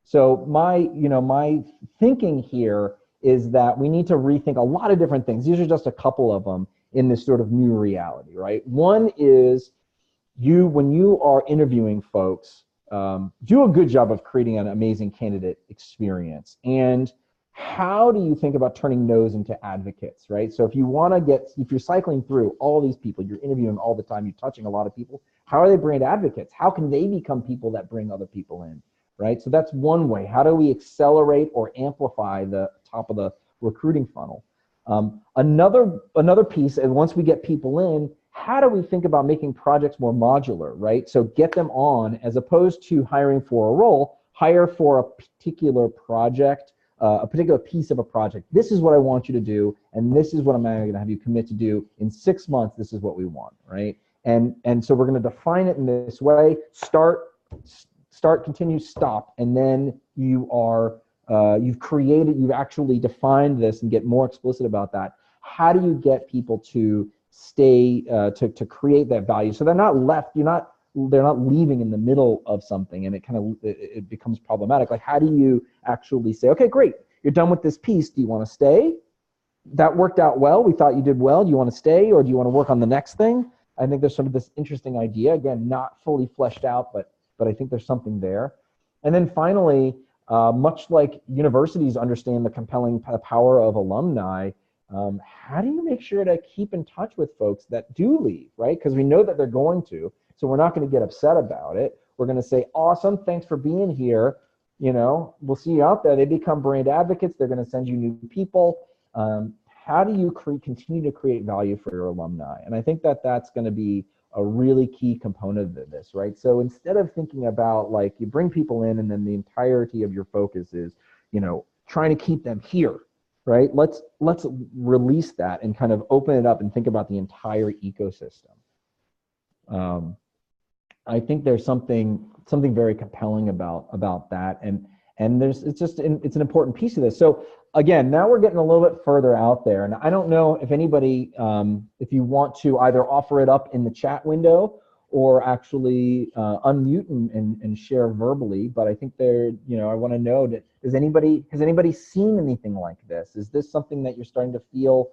S1: So my thinking here is that we need to rethink a lot of different things. These are just a couple of them in this sort of new reality, right? One is when you are interviewing folks, do a good job of creating an amazing candidate experience. And how do you think about turning no's into advocates, right? So if you're cycling through all these people, you're interviewing all the time, you're touching a lot of people, how are they brand advocates? How can they become people that bring other people in, right? So that's one way. How do we accelerate or amplify the top of the recruiting funnel? Another piece, and once we get people in, how do we think about making projects more modular, right? So get them on, as opposed to hiring for a role, hire for a particular project, a particular piece of a project. This is what I want you to do, and this is what I'm going to have you commit to do in 6 months. This is what we want, right? And so we're going to define it in this way: start, continue, stop, and then you've actually defined this and get more explicit about that. How do you get people to stay, to create that value, so they're not left, they're not leaving in the middle of something, and it becomes problematic. Like, how do you actually say, okay, great, you're done with this piece. Do you want to stay? That worked out well. We thought you did well. Do you want to stay, or do you want to work on the next thing? I think there's sort of this interesting idea, again, not fully fleshed out, but I think there's something there. And then finally, much like universities understand the compelling power of alumni, how do you make sure to keep in touch with folks that do leave, right? Because we know that they're going to. So we're not going to get upset about it. We're going to say, awesome, thanks for being here. We'll see you out there. They become brand advocates. They're going to send you new people. How do you continue to create value for your alumni? And I think that that's going to be a really key component of this, right? So instead of thinking about, like, you bring people in and then the entirety of your focus is, trying to keep them here, right? Let's release that and kind of open it up and think about the entire ecosystem. I think there's something very compelling about that, and it's an important piece of this. So again, now we're getting a little bit further out there, and I don't know if anybody, if you want to either offer it up in the chat window or actually unmute and share verbally. But I think I want to know that has anybody seen anything like this? Is this something that you're starting to feel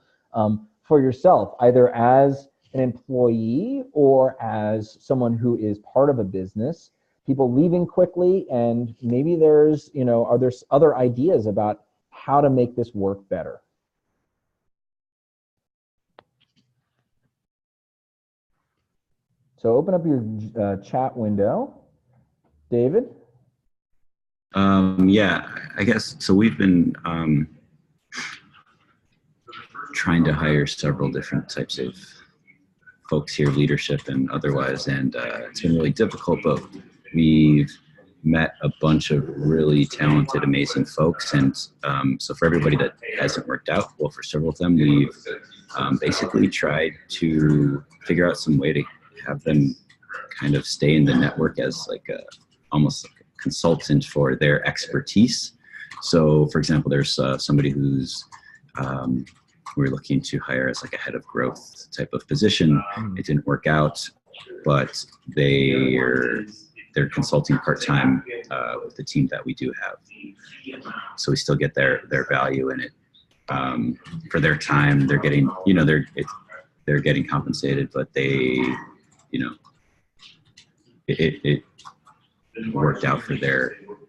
S1: for yourself, either as an employee or as someone who is part of a business, people leaving quickly, and maybe there's, are there other ideas about how to make this work better? So open up your chat window. David?
S5: Yeah, I guess, so we've been trying to hire several different types of folks here, leadership and otherwise, and it's been really difficult, but we've met a bunch of really talented, amazing folks, and so for everybody that hasn't worked out, well, for several of them, we've basically tried to figure out some way to have them kind of stay in the network as like almost like a consultant for their expertise. So for example, there's somebody who's we're looking to hire as like a head of growth type of position. It didn't work out, but they're consulting part-time with the team that we do have. So we still get their value in it. For their time, they're getting, they're getting compensated, but they, it worked out for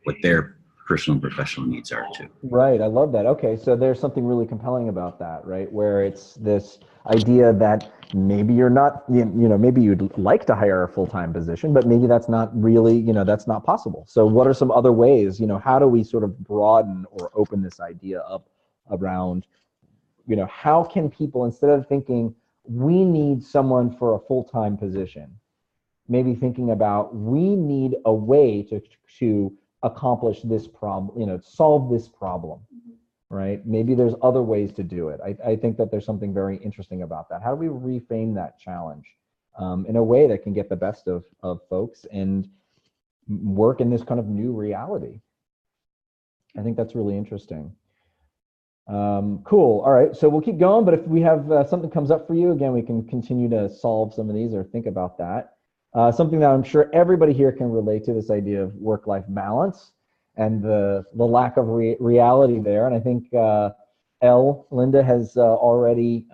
S5: what their personal and professional needs are too.
S1: Right, I love that. Okay, so there's something really compelling about that, right? Where it's this idea that maybe you're not, maybe you'd like to hire a full-time position, but maybe that's not really, that's not possible. So what are some other ways, how do we sort of broaden or open this idea up around, how can people, instead of thinking we need someone for a full-time position, maybe thinking about we need a way to accomplish this problem, solve this problem, right? Maybe there's other ways to do it. I think that there's something very interesting about that. How do we reframe that challenge in a way that can get the best of folks and work in this kind of new reality? I think that's really interesting. Cool. All right, so we'll keep going, but if we have something comes up for you, again, we can continue to solve some of these or think about that. Something that I'm sure everybody here can relate to, this idea of work-life balance and the lack of reality there. And I think Linda has already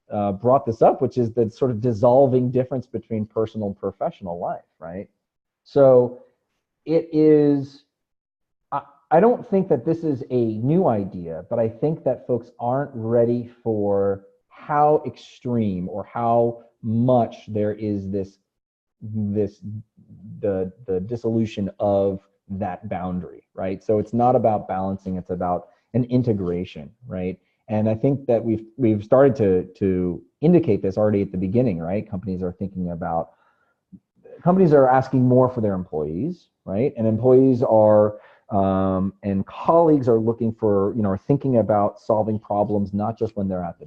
S1: brought this up, which is the sort of dissolving difference between personal and professional life, right? So it is, I don't think that this is a new idea, but I think that folks aren't ready for how extreme or how much there is the dissolution of that boundary, right? So it's not about balancing, it's about an integration, right? And I think that we've started to indicate this already at the beginning, right? Companies are asking more for their employees, right? And employees are and colleagues are looking for, are thinking about solving problems, not just when they're at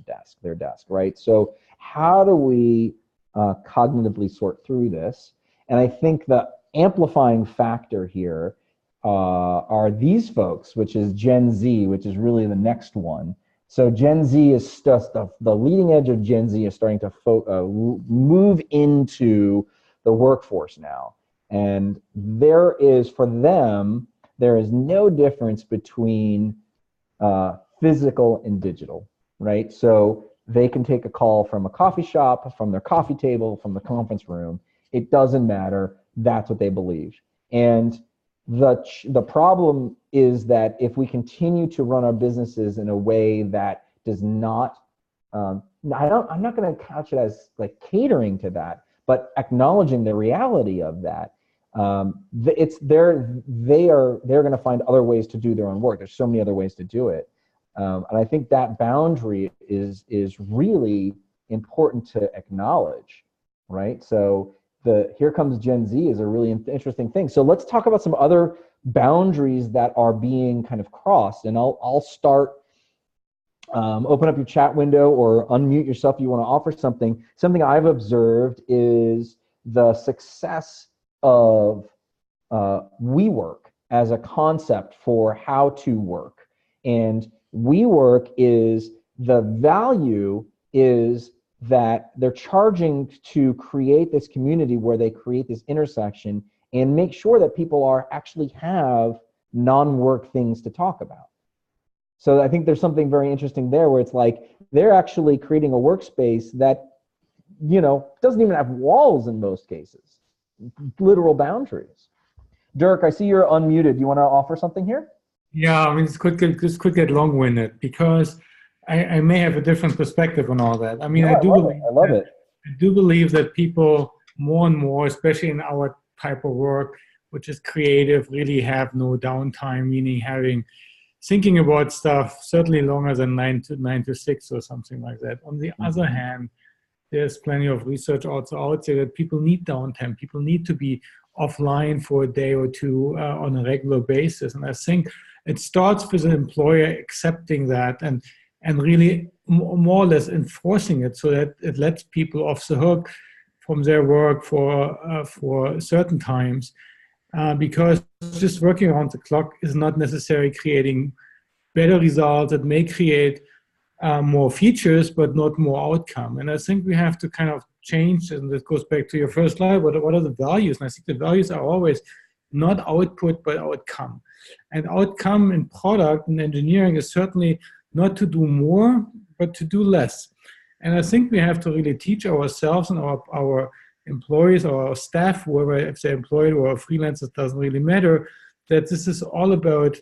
S1: their desk, right? So how do we cognitively sort through this? And I think the amplifying factor here are these folks, which is Gen Z, which is really the next one. So Gen Z is just the leading edge of Gen Z is starting to move into the workforce now. And there is, for them, there is no difference between physical and digital, right? So they can take a call from a coffee shop, from their coffee table, from the conference room. It doesn't matter. That's what they believe. And the problem is that if we continue to run our businesses in a way that does not, I'm not going to couch it as like catering to that, but acknowledging the reality of that. They're going to find other ways to do their own work. There's so many other ways to do it. And I think that boundary is really important to acknowledge, right? So here comes Gen Z is a really interesting thing. So let's talk about some other boundaries that are being kind of crossed. And I'll start, open up your chat window or unmute yourself if you want to offer something. Something I've observed is the success of WeWork as a concept for how to work. And WeWork is, the value is that they're charging to create this community where they create this intersection and make sure that people actually have non-work things to talk about. So I think there's something very interesting there where it's like they're actually creating a workspace that, doesn't even have walls in most cases, literal boundaries. Dirk, I see you're unmuted. You want to offer something here?
S2: Yeah, I mean, this could get long-winded because I may have a different perspective on all that. I mean,
S1: I love it.
S2: I do believe that people more and more, especially in our type of work, which is creative, really have no downtime, meaning thinking about stuff certainly longer than 9 to 6 or something like that. On the other hand, there's plenty of research also out there that people need downtime. People need to be offline for a day or two on a regular basis. And I think it starts with an employer accepting that and really more or less enforcing it so that it lets people off the hook from their work for certain times, because just working around the clock is not necessarily creating better results. It may create more features, but not more outcome. And I think we have to kind of change, and this goes back to your first slide, what are the values? And I think the values are always not output, but outcome. And outcome in product and engineering is certainly not to do more, but to do less. And I think we have to really teach ourselves and our employees or our staff, whoever, if they're employed or freelancers, doesn't really matter, that this is all about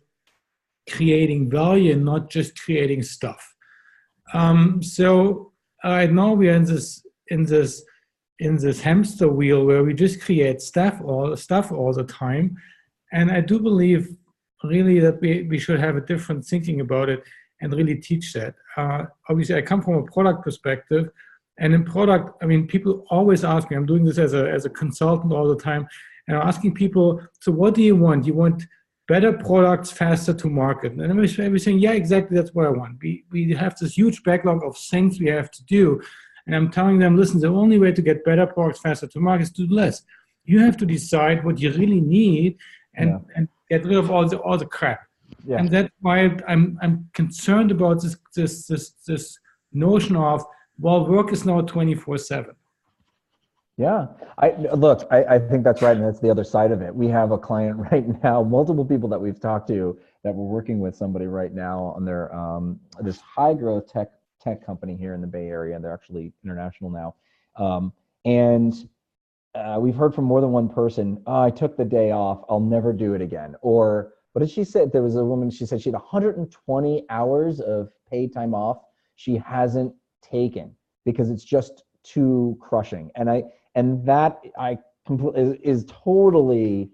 S2: creating value and not just creating stuff. So right now we are in this hamster wheel where we just create stuff all the time. And I do believe really that we should have a different thinking about it and really teach that. Obviously, I come from a product perspective, and in product, I mean, people always ask me, I'm doing this as a consultant all the time, and I'm asking people, so what do you want? You want better products faster to market? And everybody's saying, yeah, exactly, that's what I want. We have this huge backlog of things we have to do, and I'm telling them, listen, the only way to get better products faster to market is to do less. You have to decide what you really need and get rid of all the crap. Yeah. And that's why I'm concerned about this notion of, well, work is now 24/7.
S1: Yeah, I think that's right, and that's the other side of it. We have a client right now, multiple people that we've talked to that we're working with somebody right now on their this high growth tech company here in the Bay Area. They're actually international now, and we've heard from more than one person. Oh, I took the day off. I'll never do it again. Or what did she say? There was a woman. She said she had 120 hours of paid time off she hasn't taken because it's just too crushing. And that is totally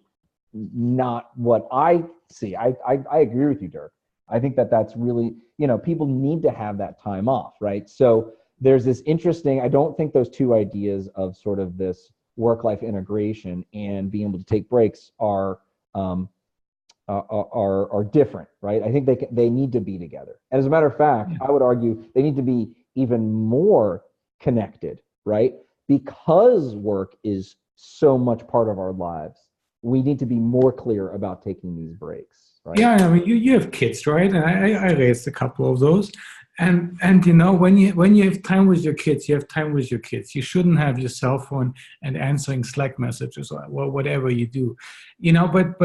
S1: not what I see. I agree with you, Dirk. I think that's really, people need to have that time off, right? So there's this interesting, I don't think those two ideas of sort of this work-life integration and being able to take breaks are are different, right? I think they need to be together. And as a matter of fact, I would argue they need to be even more connected, right? Because work is so much part of our lives, we need to be more clear about taking these breaks, right?
S2: Yeah, I mean, you have kids, right? And I raised a couple of those. And you know, when you have time with your kids, you have time with your kids. You shouldn't have your cell phone and answering Slack messages or whatever you do. You know, but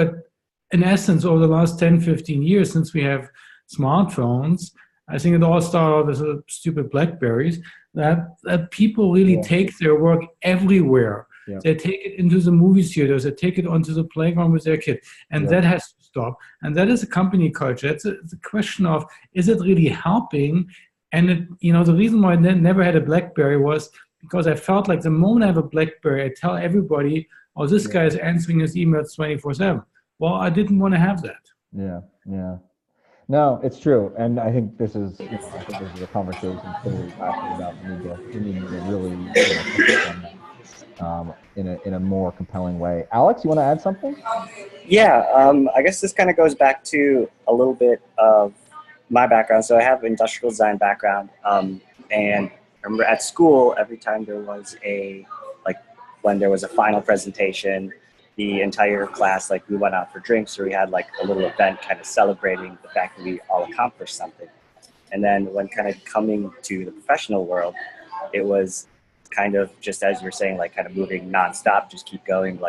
S2: in essence, over the last 10, 15 years, since we have smartphones, I think it all started with the stupid Blackberries, that people really take their work everywhere.
S1: Yeah.
S2: They take it into the movie theaters, they take it onto the playground with their kid. And that has to stop. And that is a company culture. It's a question of, is it really helping? And it, you know, the reason why I never had a Blackberry was because I felt like the moment I have a Blackberry, I tell everybody, oh, this guy is answering his emails 24/7. Well, I didn't want to have that.
S1: Yeah. No, it's true, and I think this is, I think this is a conversation clearly talking about we need to really focus on that in a more compelling way. Alex, you want to add something?
S11: Yeah, I guess this kind of goes back to a little bit of my background. So I have an industrial design background, and I remember at school, every time there was when there was a final presentation, the entire class, we went out for drinks, or we had a little event kind of celebrating the fact that we all accomplished something. And then when kind of coming to the professional world, it was kind of just as you're saying, kind of moving nonstop, just keep going,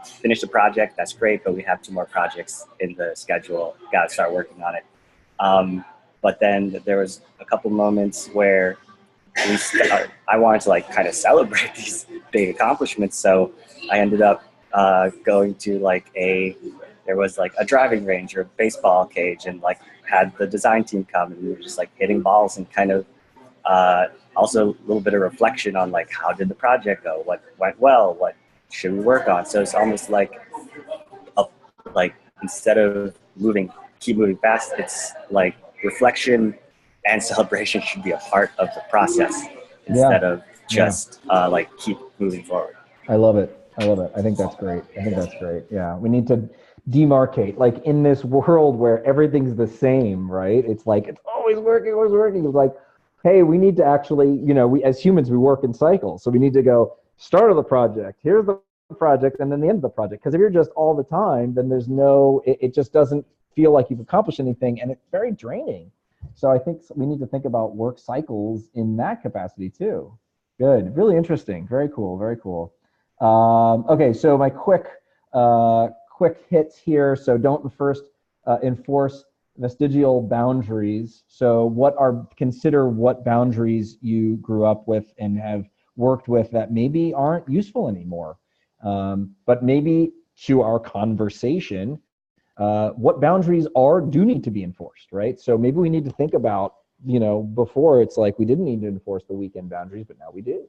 S11: finish the project, that's great, but we have 2 more projects in the schedule, got to start working on it. But then there was a couple moments where I wanted to kind of celebrate these big accomplishments, so I ended up going to there was a driving range or a baseball cage, and had the design team come, and we were just hitting balls and kind of also a little bit of reflection on how did the project go, what went well, what should we work on. So it's almost instead of keep moving fast, it's reflection and celebration should be a part of the process instead of just keep moving forward.
S1: I love it. I think that's great. Yeah, we need to demarcate, in this world where everything's the same, right? It's it's always working. It's hey, we need to actually, we as humans, we work in cycles. So we need to go start of the project, here's the project, and then the end of the project. Because if you're just all the time, then there's it just doesn't feel like you've accomplished anything, and it's very draining. So I think we need to think about work cycles in that capacity too. Good, really interesting, very cool. Okay, so my quick hits here. So don't first enforce vestigial boundaries. So consider what boundaries you grew up with and have worked with that maybe aren't useful anymore. But maybe to our conversation, what boundaries do need to be enforced, right? So maybe we need to think about, before it's we didn't need to enforce the weekend boundaries, but now we do.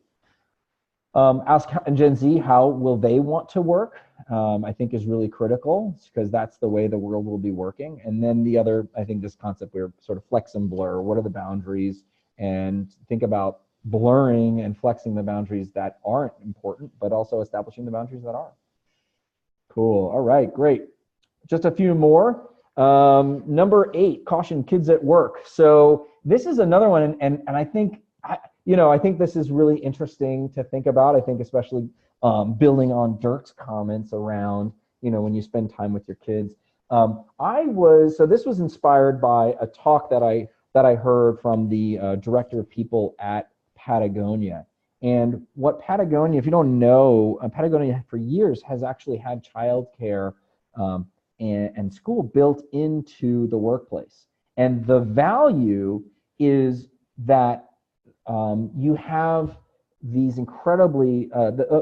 S1: Ask Gen Z, how will they want to work? I think is really critical, because that's the way the world will be working. And then the other, I think this concept, we're sort of flex and blur. What are the boundaries? And think about blurring and flexing the boundaries that aren't important, but also establishing the boundaries that are. Cool. All right, great. Just a few more. Number 8, caution kids at work. So this is another one, and I think, I think this is really interesting to think about. I think especially building on Dirk's comments around, when you spend time with your kids. So this was inspired by a talk that I heard from the director of people at Patagonia. And what Patagonia, if you don't know, Patagonia for years has actually had childcare and school built into the workplace. And the value is that you have these incredibly,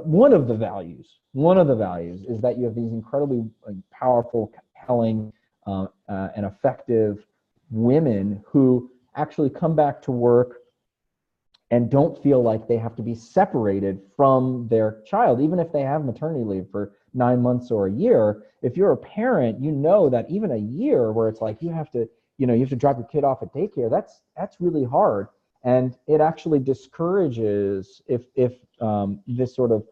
S1: one of the values is that you have these incredibly powerful, compelling, and effective women who actually come back to work and don't feel like they have to be separated from their child, even if they have maternity leave for 9 months or a year. If you're a parent, you know that even a year where it's you have to drop your kid off at daycare, that's really hard. And it actually discourages if this sort of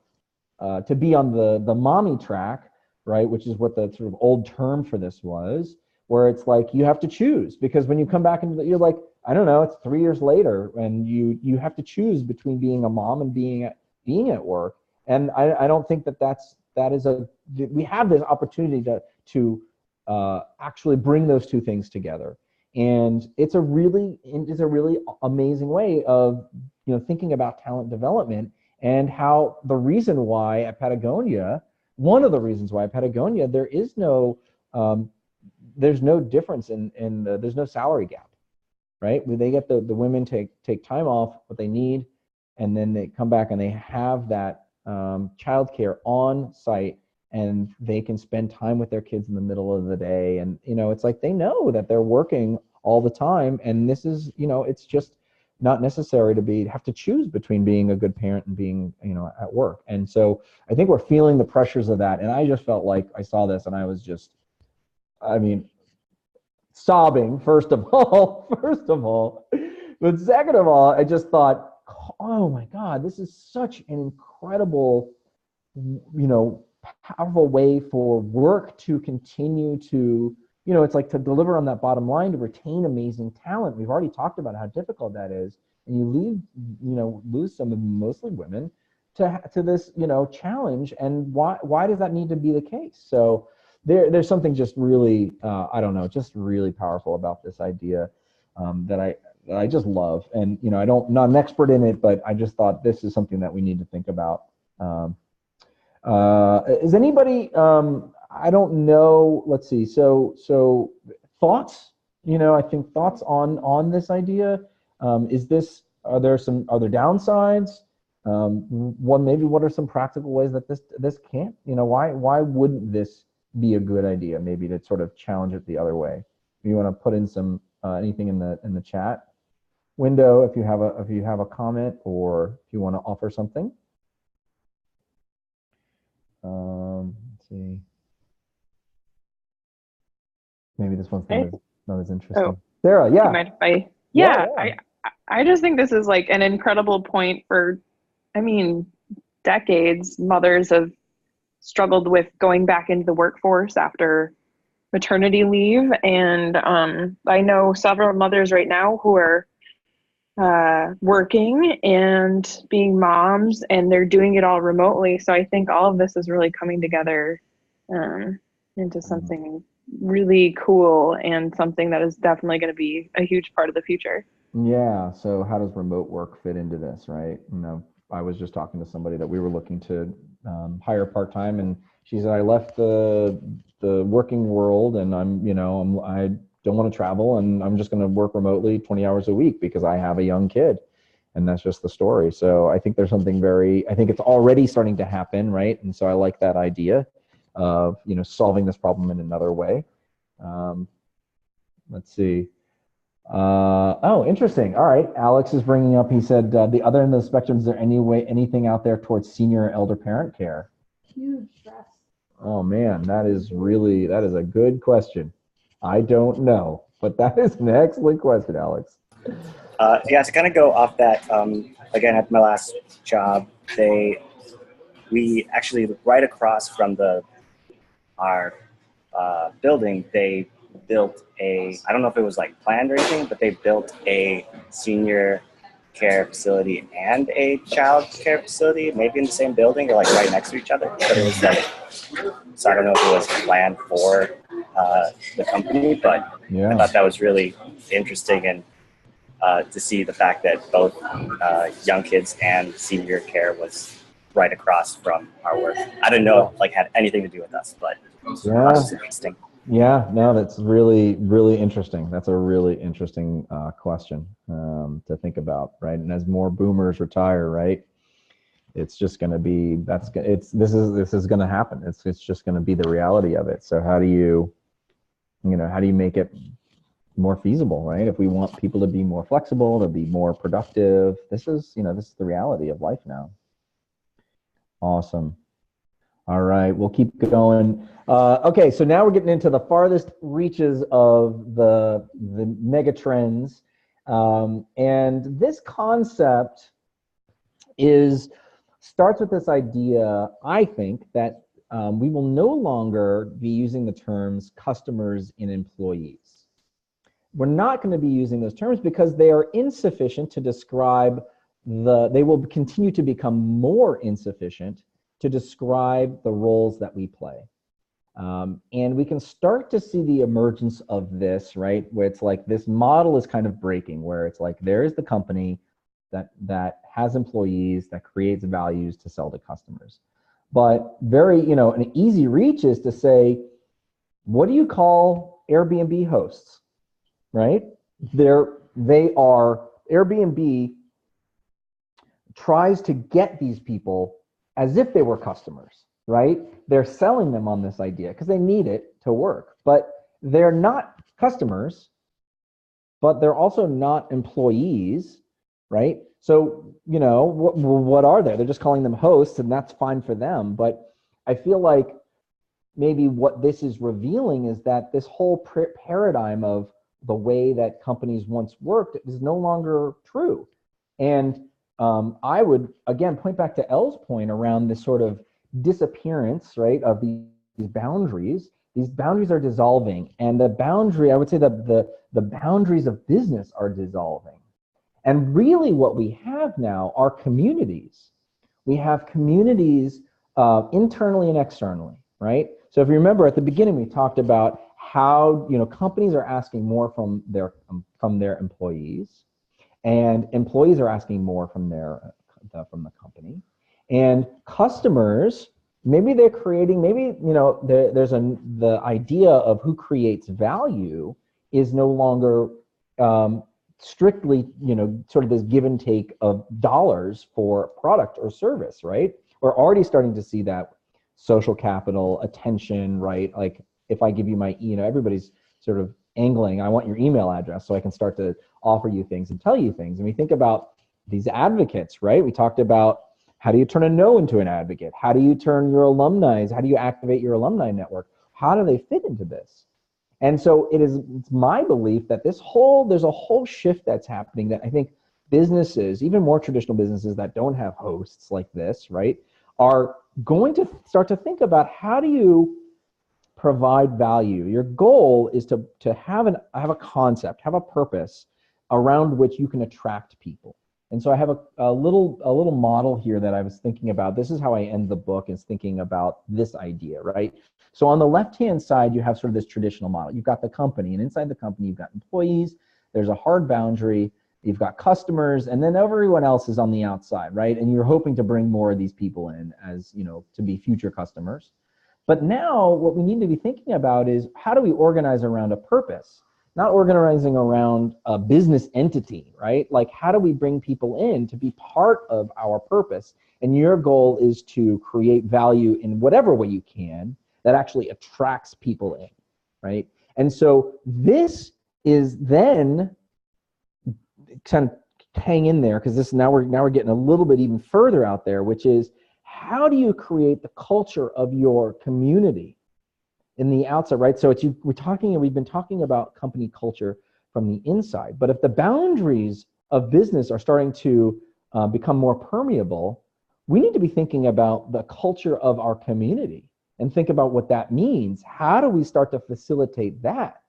S1: to be on the mommy track, right? Which is what the sort of old term for this was, where it's like you have to choose, because when you come back and you're like, I don't know, it's 3 years later, and you have to choose between being a mom and being at work. And I don't think we have this opportunity to actually bring those two things together. And it's a really amazing way of thinking about talent development, and how the reason why at Patagonia, one of the reasons why at Patagonia there's no difference there's no salary gap, right? They get the women take time off, what they need, and then they come back and they have that childcare on site, and they can spend time with their kids in the middle of the day. And it's like they know that they're working all the time, and this is it's just not necessary to have to choose between being a good parent and being at work. And so I think we're feeling the pressures of that. And I just felt like I saw this and I was just, sobbing, first of all, but second of all, I just thought, oh my God, this is such an incredible, powerful way for work to continue to, it's like to deliver on that bottom line, to retain amazing talent. We've already talked about how difficult that is. And you lose some of mostly women to this, challenge. And why does that need to be the case? So there's something just really, just really powerful about this idea that I just love. And, I'm not an expert in it, but I just thought this is something that we need to think about. Is anybody, I don't know, let's see. So thoughts, I think thoughts on this idea. Are there downsides? What are some practical ways that this can't, why wouldn't this be a good idea, maybe to sort of challenge it the other way? You want to put in some, anything in the chat window, if you have a comment, or if you want to offer something. Let's see. Maybe this one's not as interesting.
S8: Oh,
S1: Sarah, yeah.
S8: Do you mind if I just think this is like an incredible point for, decades. Mothers have struggled with going back into the workforce after maternity leave. And I know several mothers right now who are working and being moms, and they're doing it all remotely. So I think all of this is really coming together into something really cool, and something that is definitely going to be a huge part of the future.
S1: Yeah. So how does remote work fit into this, right? I was just talking to somebody that we were looking to hire part-time, and she said, I left the working world, and I don't want to travel, and I'm just going to work remotely 20 hours a week because I have a young kid. And that's just the story. So I think there's something I think it's already starting to happen, right? And so I like that idea of, solving this problem in another way. Let's see. Oh, interesting. All right. Alex is bringing up, he said, the other end of the spectrum, is there anything out there towards senior or elder parent care?
S9: Huge stress.
S1: Oh man, that is a good question. I don't know, but that is an excellent question, Alex.
S11: To kind of go off that, again, at my last job, we actually, right across from our building, they built I don't know if it was like planned or anything, but they built a senior care facility and a child care facility, maybe in the same building or like right next to each other. But it was like, so I don't know if it was planned for the company, but yeah. I thought that was really interesting, and to see the fact that both young kids and senior care was right across from our work. I didn't know it had anything to do with us, but
S1: yeah.
S11: It's interesting.
S1: Yeah, no, that's really, really interesting. That's a really interesting question to think about, right? And as more boomers retire, right, it's just going to be, this is going to happen. It's just going to be the reality of it. So how do you make it more feasible, right? If we want people to be more flexible, to be more productive, this is the reality of life now. Awesome. All right, we'll keep going. Okay, so now we're getting into the farthest reaches of the mega trends. And this concept starts with this idea, I think, that we will no longer be using the terms customers and employees. We're not going to be using those terms because they are insufficient to describe they will continue to become more insufficient to describe the roles that we play. And we can start to see the emergence of this, right? Where it's like this model is kind of breaking, where it's like there is the company that has employees, that creates values to sell to customers. But very, an easy reach is to say, what do you call Airbnb hosts, right? Airbnb tries to get these people as if they were customers, right? They're selling them on this idea because they need it to work, but they're not customers, but they're also not employees, right? So, what are they? They're just calling them hosts, and that's fine for them. But I feel like maybe what this is revealing is that this whole paradigm of the way that companies once worked is no longer true. And I would, again, point back to Elle's point around this sort of disappearance, right, of these boundaries. These boundaries are dissolving, and the boundary, I would say that the boundaries of business are dissolving. And really what we have now are communities. We have communities internally and externally, right? So if you remember at the beginning, we talked about how companies are asking more from their employees, and employees are asking more from the company, and customers, maybe they're creating, the idea of who creates value is no longer strictly, sort of this give and take of dollars for product or service, right? We're already starting to see that social capital, attention, right? Like if I give you my, everybody's sort of angling, I want your email address so I can start to offer you things and tell you things. And we think about these advocates, right? We talked about how do you turn a no into an advocate? How do you turn your alumni? How do you activate your alumni network? How do they fit into this? And so it's my belief that there's a whole shift that's happening that I think businesses, even more traditional businesses that don't have hosts like this, right, are going to start to think about how do you provide value. Your goal is to have a concept, have a purpose around which you can attract people. And so I have a little model here that I was thinking about. This is how I end the book, is thinking about this idea, right? So on the left-hand side, you have sort of this traditional model. You've got the company, and inside the company, you've got employees. There's a hard boundary. You've got customers, and then everyone else is on the outside, right? And you're hoping to bring more of these people in as, to be future customers. But now what we need to be thinking about is how do we organize around a purpose? Not organizing around a business entity, right? Like how do we bring people in to be part of our purpose? And your goal is to create value in whatever way you can that actually attracts people in, right? And so this is then kind of hang in there, because this now we're getting a little bit even further out there, which is how do you create the culture of your community in the outside, right? So we've been talking about company culture from the inside, but if the boundaries of business are starting to become more permeable, we need to be thinking about the culture of our community and think about what that means. How do we start to facilitate that,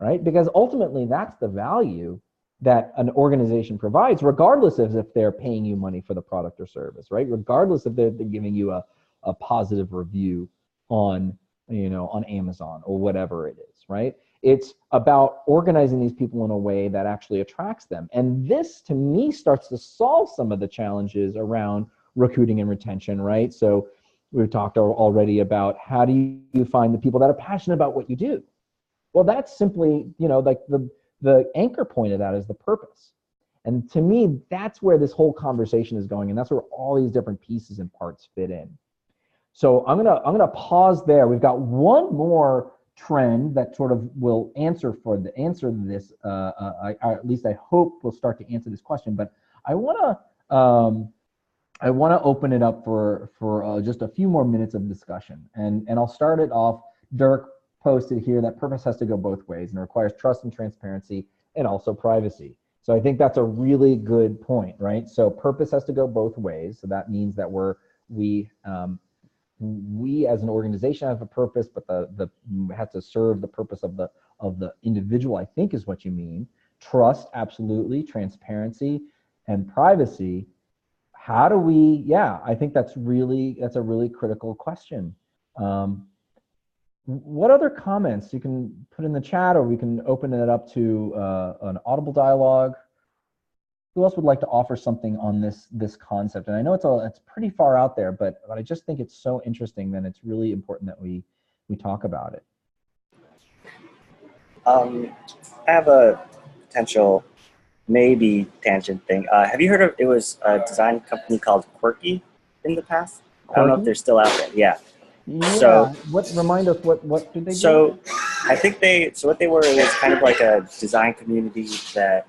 S1: right? Because ultimately that's the value that an organization provides, regardless of if they're paying you money for the product or service, right? Regardless if they're giving you a positive review on Amazon or whatever it is, right? It's about organizing these people in a way that actually attracts them. And this, to me, starts to solve some of the challenges around recruiting and retention, right? So we've talked already about how do you find the people that are passionate about what you do? Well, that's simply, like the anchor point of that is the purpose. And to me, that's where this whole conversation is going, and that's where all these different pieces and parts fit in. So I'm gonna pause there. We've got one more trend that sort of will answer this. At least I hope will start to answer this question. But I wanna open it up for just a few more minutes of discussion, and I'll start it off. Dirk posted here that purpose has to go both ways and requires trust and transparency and also privacy. So I think that's a really good point, right? So purpose has to go both ways. So that means that we as an organization have a purpose, but the have to serve the purpose of the individual, I think is what you mean. Trust, absolutely, transparency and privacy. How do we, yeah, I think that's a really critical question. What other comments you can put in the chat, or we can open it up to an audible dialogue? Who else would like to offer something on this concept? And I know it's pretty far out there, but I just think it's so interesting that it's really important that we talk about it.
S11: I have a potential maybe tangent thing. Have you heard of, it was a design company called Quirky in the past? I don't know if they're still out there. Yeah.
S1: Yeah.
S11: So
S1: remind us what did they do?
S11: So I think what they were, it was kind of like a design community that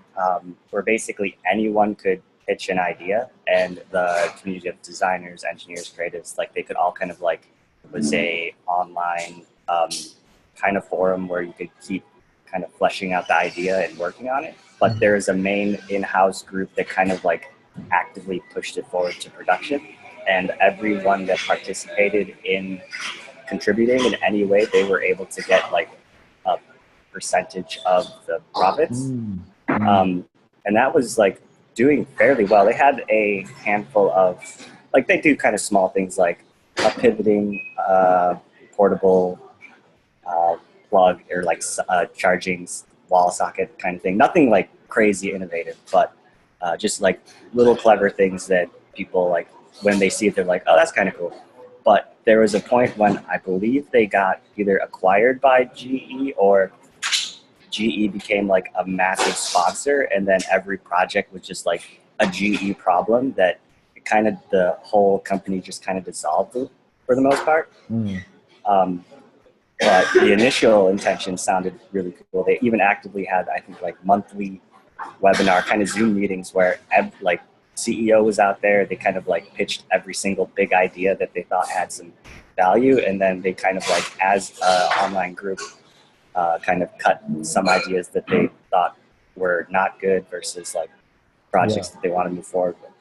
S11: where basically anyone could pitch an idea, and the community of designers, engineers, creatives, like they could all kind of like, it was a online kind of forum where you could keep kind of fleshing out the idea and working on it. But there is a main in-house group that kind of like actively pushed it forward to production. And everyone that participated in contributing in any way, they were able to get like a percentage of the profits. And that was like doing fairly well. They had a handful of, like they do kind of small things like a pivoting portable plug, or like charging wall socket kind of thing. Nothing like crazy innovative, but just like little clever things that people like, when they see it, they're like, oh, that's kind of cool. But there was a point when I believe they got either acquired by GE, or GE became like a massive sponsor, and then every project was just like a GE problem that kind of the whole company just kind of dissolved for the most part. But the initial intention sounded really cool. They even actively had, I think, like monthly webinar kind of Zoom meetings where like CEO was out there. They kind of like pitched every single big idea that they thought had some value, and then they kind of like, as an online group, kind of cut some ideas that they thought were not good versus like projects that they want to move forward with.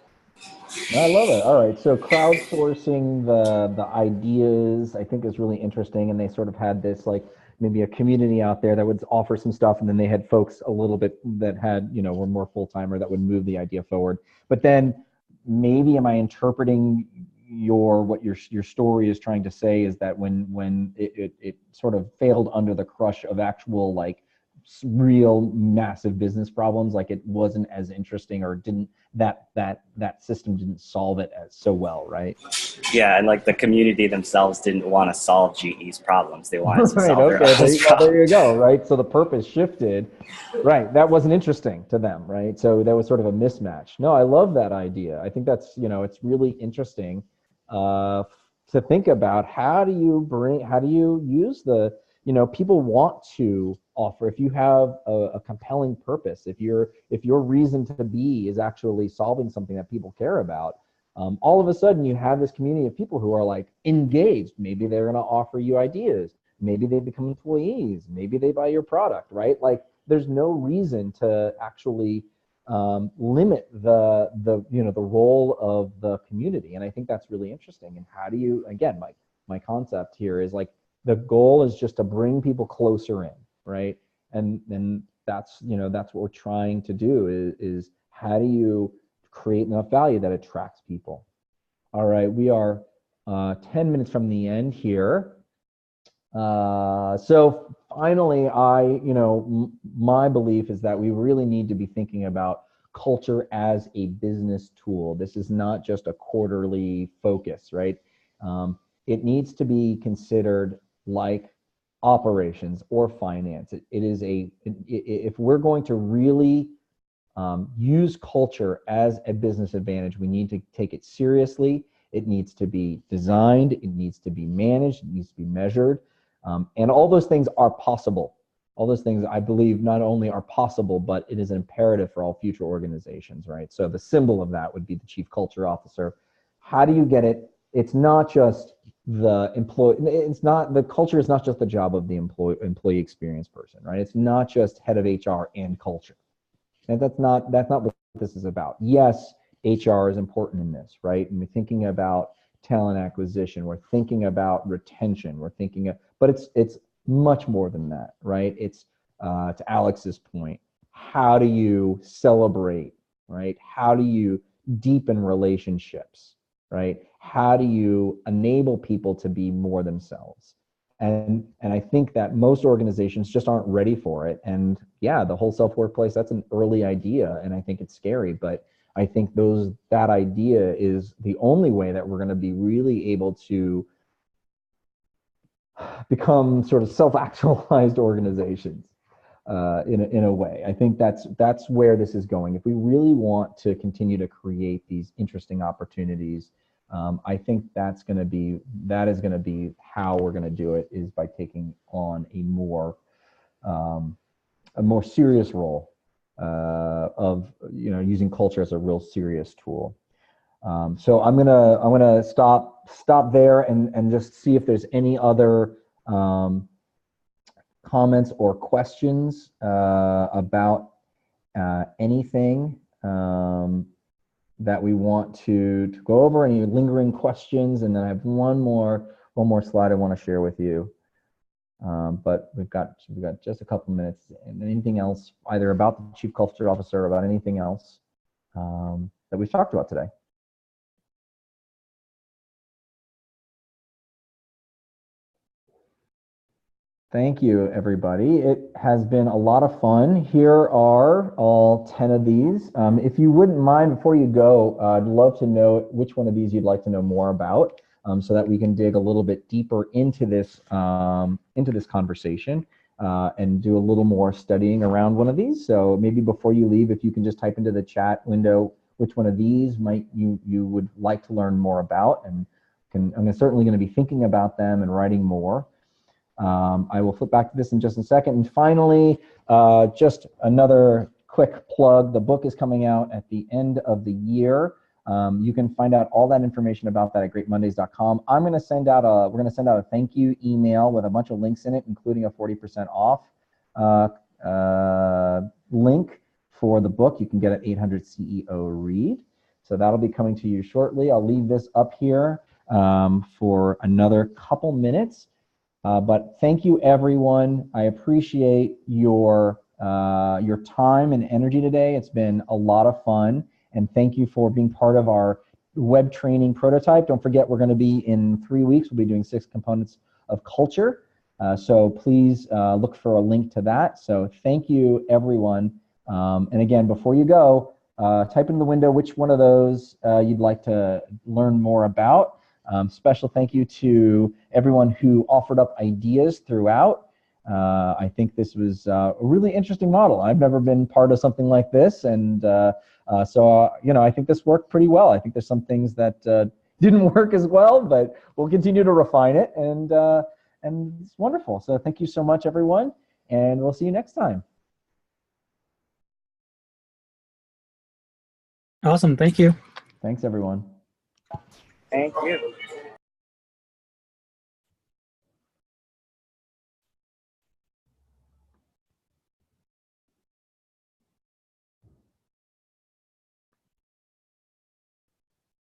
S1: I love it. All right, so crowdsourcing the ideas, I think, is really interesting, and they sort of had this like maybe a community out there that would offer some stuff, and then they had folks a little bit that had, you know, were more full-timer that would move the idea forward. But then maybe, am I interpreting what your story is trying to say is that when it sort of failed under the crush of actual like real massive business problems, like it wasn't as interesting, or didn't that system didn't solve it as so well, right?
S11: Yeah, and like the community themselves didn't want to solve GE's problems. They wanted to solve their own
S1: problems. There you go, right? So the purpose shifted, right? That wasn't interesting to them, right? So that was sort of a mismatch. No, I love that idea. I think that's, you know, it's really interesting to think about. How do you use the, you know, people want to offer, if you have a compelling purpose, if your reason to be is actually solving something that people care about, all of a sudden you have this community of people who are like engaged. Maybe they're going to offer you ideas. Maybe they become employees. Maybe they buy your product, right? Like there's no reason to actually limit the you know, the role of the community. And I think that's really interesting. And how do you, again, my concept here is like, the goal is just to bring people closer in, right? And that's, you know, that's what we're trying to do is how do you create enough value that attracts people? All right, we are 10 minutes from the end here. So finally, you know, my belief is that we really need to be thinking about culture as a business tool. This is not just a quarterly focus, right? It needs to be considered like operations or finance. If we're going to really use culture as a business advantage, we need to take it seriously. It needs to be designed, it needs to be managed, it needs to be measured. And all those things are possible. All those things, I believe, not only are possible, but it is imperative for all future organizations, right? So the symbol of that would be the chief culture officer. How do you get it? It's not just the employee, the culture is not just the job of the employee experience person, right? It's not just head of HR and culture. And that's not what this is about. Yes, HR is important in this, right? And we're thinking about talent acquisition. We're thinking about retention. We're thinking of, but it's much more than that, right? It's to Alex's point, how do you celebrate, right? How do you deepen relationships, right? How do you enable people to be more themselves? And I think that most organizations just aren't ready for it. And yeah, the whole self-workplace, that's an early idea, and I think it's scary, but I think that idea is the only way that we're going to be really able to become sort of self-actualized organizations in a way. I think that's where this is going. If we really want to continue to create these interesting opportunities, I think that is going to be how we're going to do it, is by taking on a more serious role of using culture as a real serious tool. So I'm gonna stop there and just see if there's any other comments or questions about anything that we want to go over. Any lingering questions, and then I have one more slide I want to share with you. But we've got just a couple minutes. And anything else, either about the Chief Culture Officer or about anything else that we've talked about today? Thank you, everybody. It has been a lot of fun. Here are all 10 of these. If you wouldn't mind, before you go, I'd love to know which one of these you'd like to know more about, so that we can dig a little bit deeper into this conversation and do a little more studying around one of these. So maybe before you leave, if you can just type into the chat window which one of these you would like to learn more about, and I'm certainly going to be thinking about them and writing more. I will flip back to this in just a second. And finally, just another quick plug. The book is coming out at the end of the year. You can find out all that information about that at greatmondays.com. we're going to send out a thank you email with a bunch of links in it, including a 40% off link for the book. You can get it 800 CEO Read. So that'll be coming to you shortly. I'll leave this up here for another couple minutes. But thank you, everyone. I appreciate your time and energy today. It's been a lot of fun. And thank you for being part of our web training prototype. Don't forget, we're going to be in 3 weeks. We'll be doing 6 components of culture. So please look for a link to that. So thank you, everyone. And again, before you go, type in the window which one of those you'd like to learn more about. Special thank you to everyone who offered up ideas throughout. I think this was a really interesting model. I've never been part of something like this, and so I think this worked pretty well. I think there's some things that didn't work as well, but we'll continue to refine it, and it's wonderful. So thank you so much, everyone, and we'll see you next time.
S7: Awesome. Thank you.
S1: Thanks, everyone.
S11: Thank you.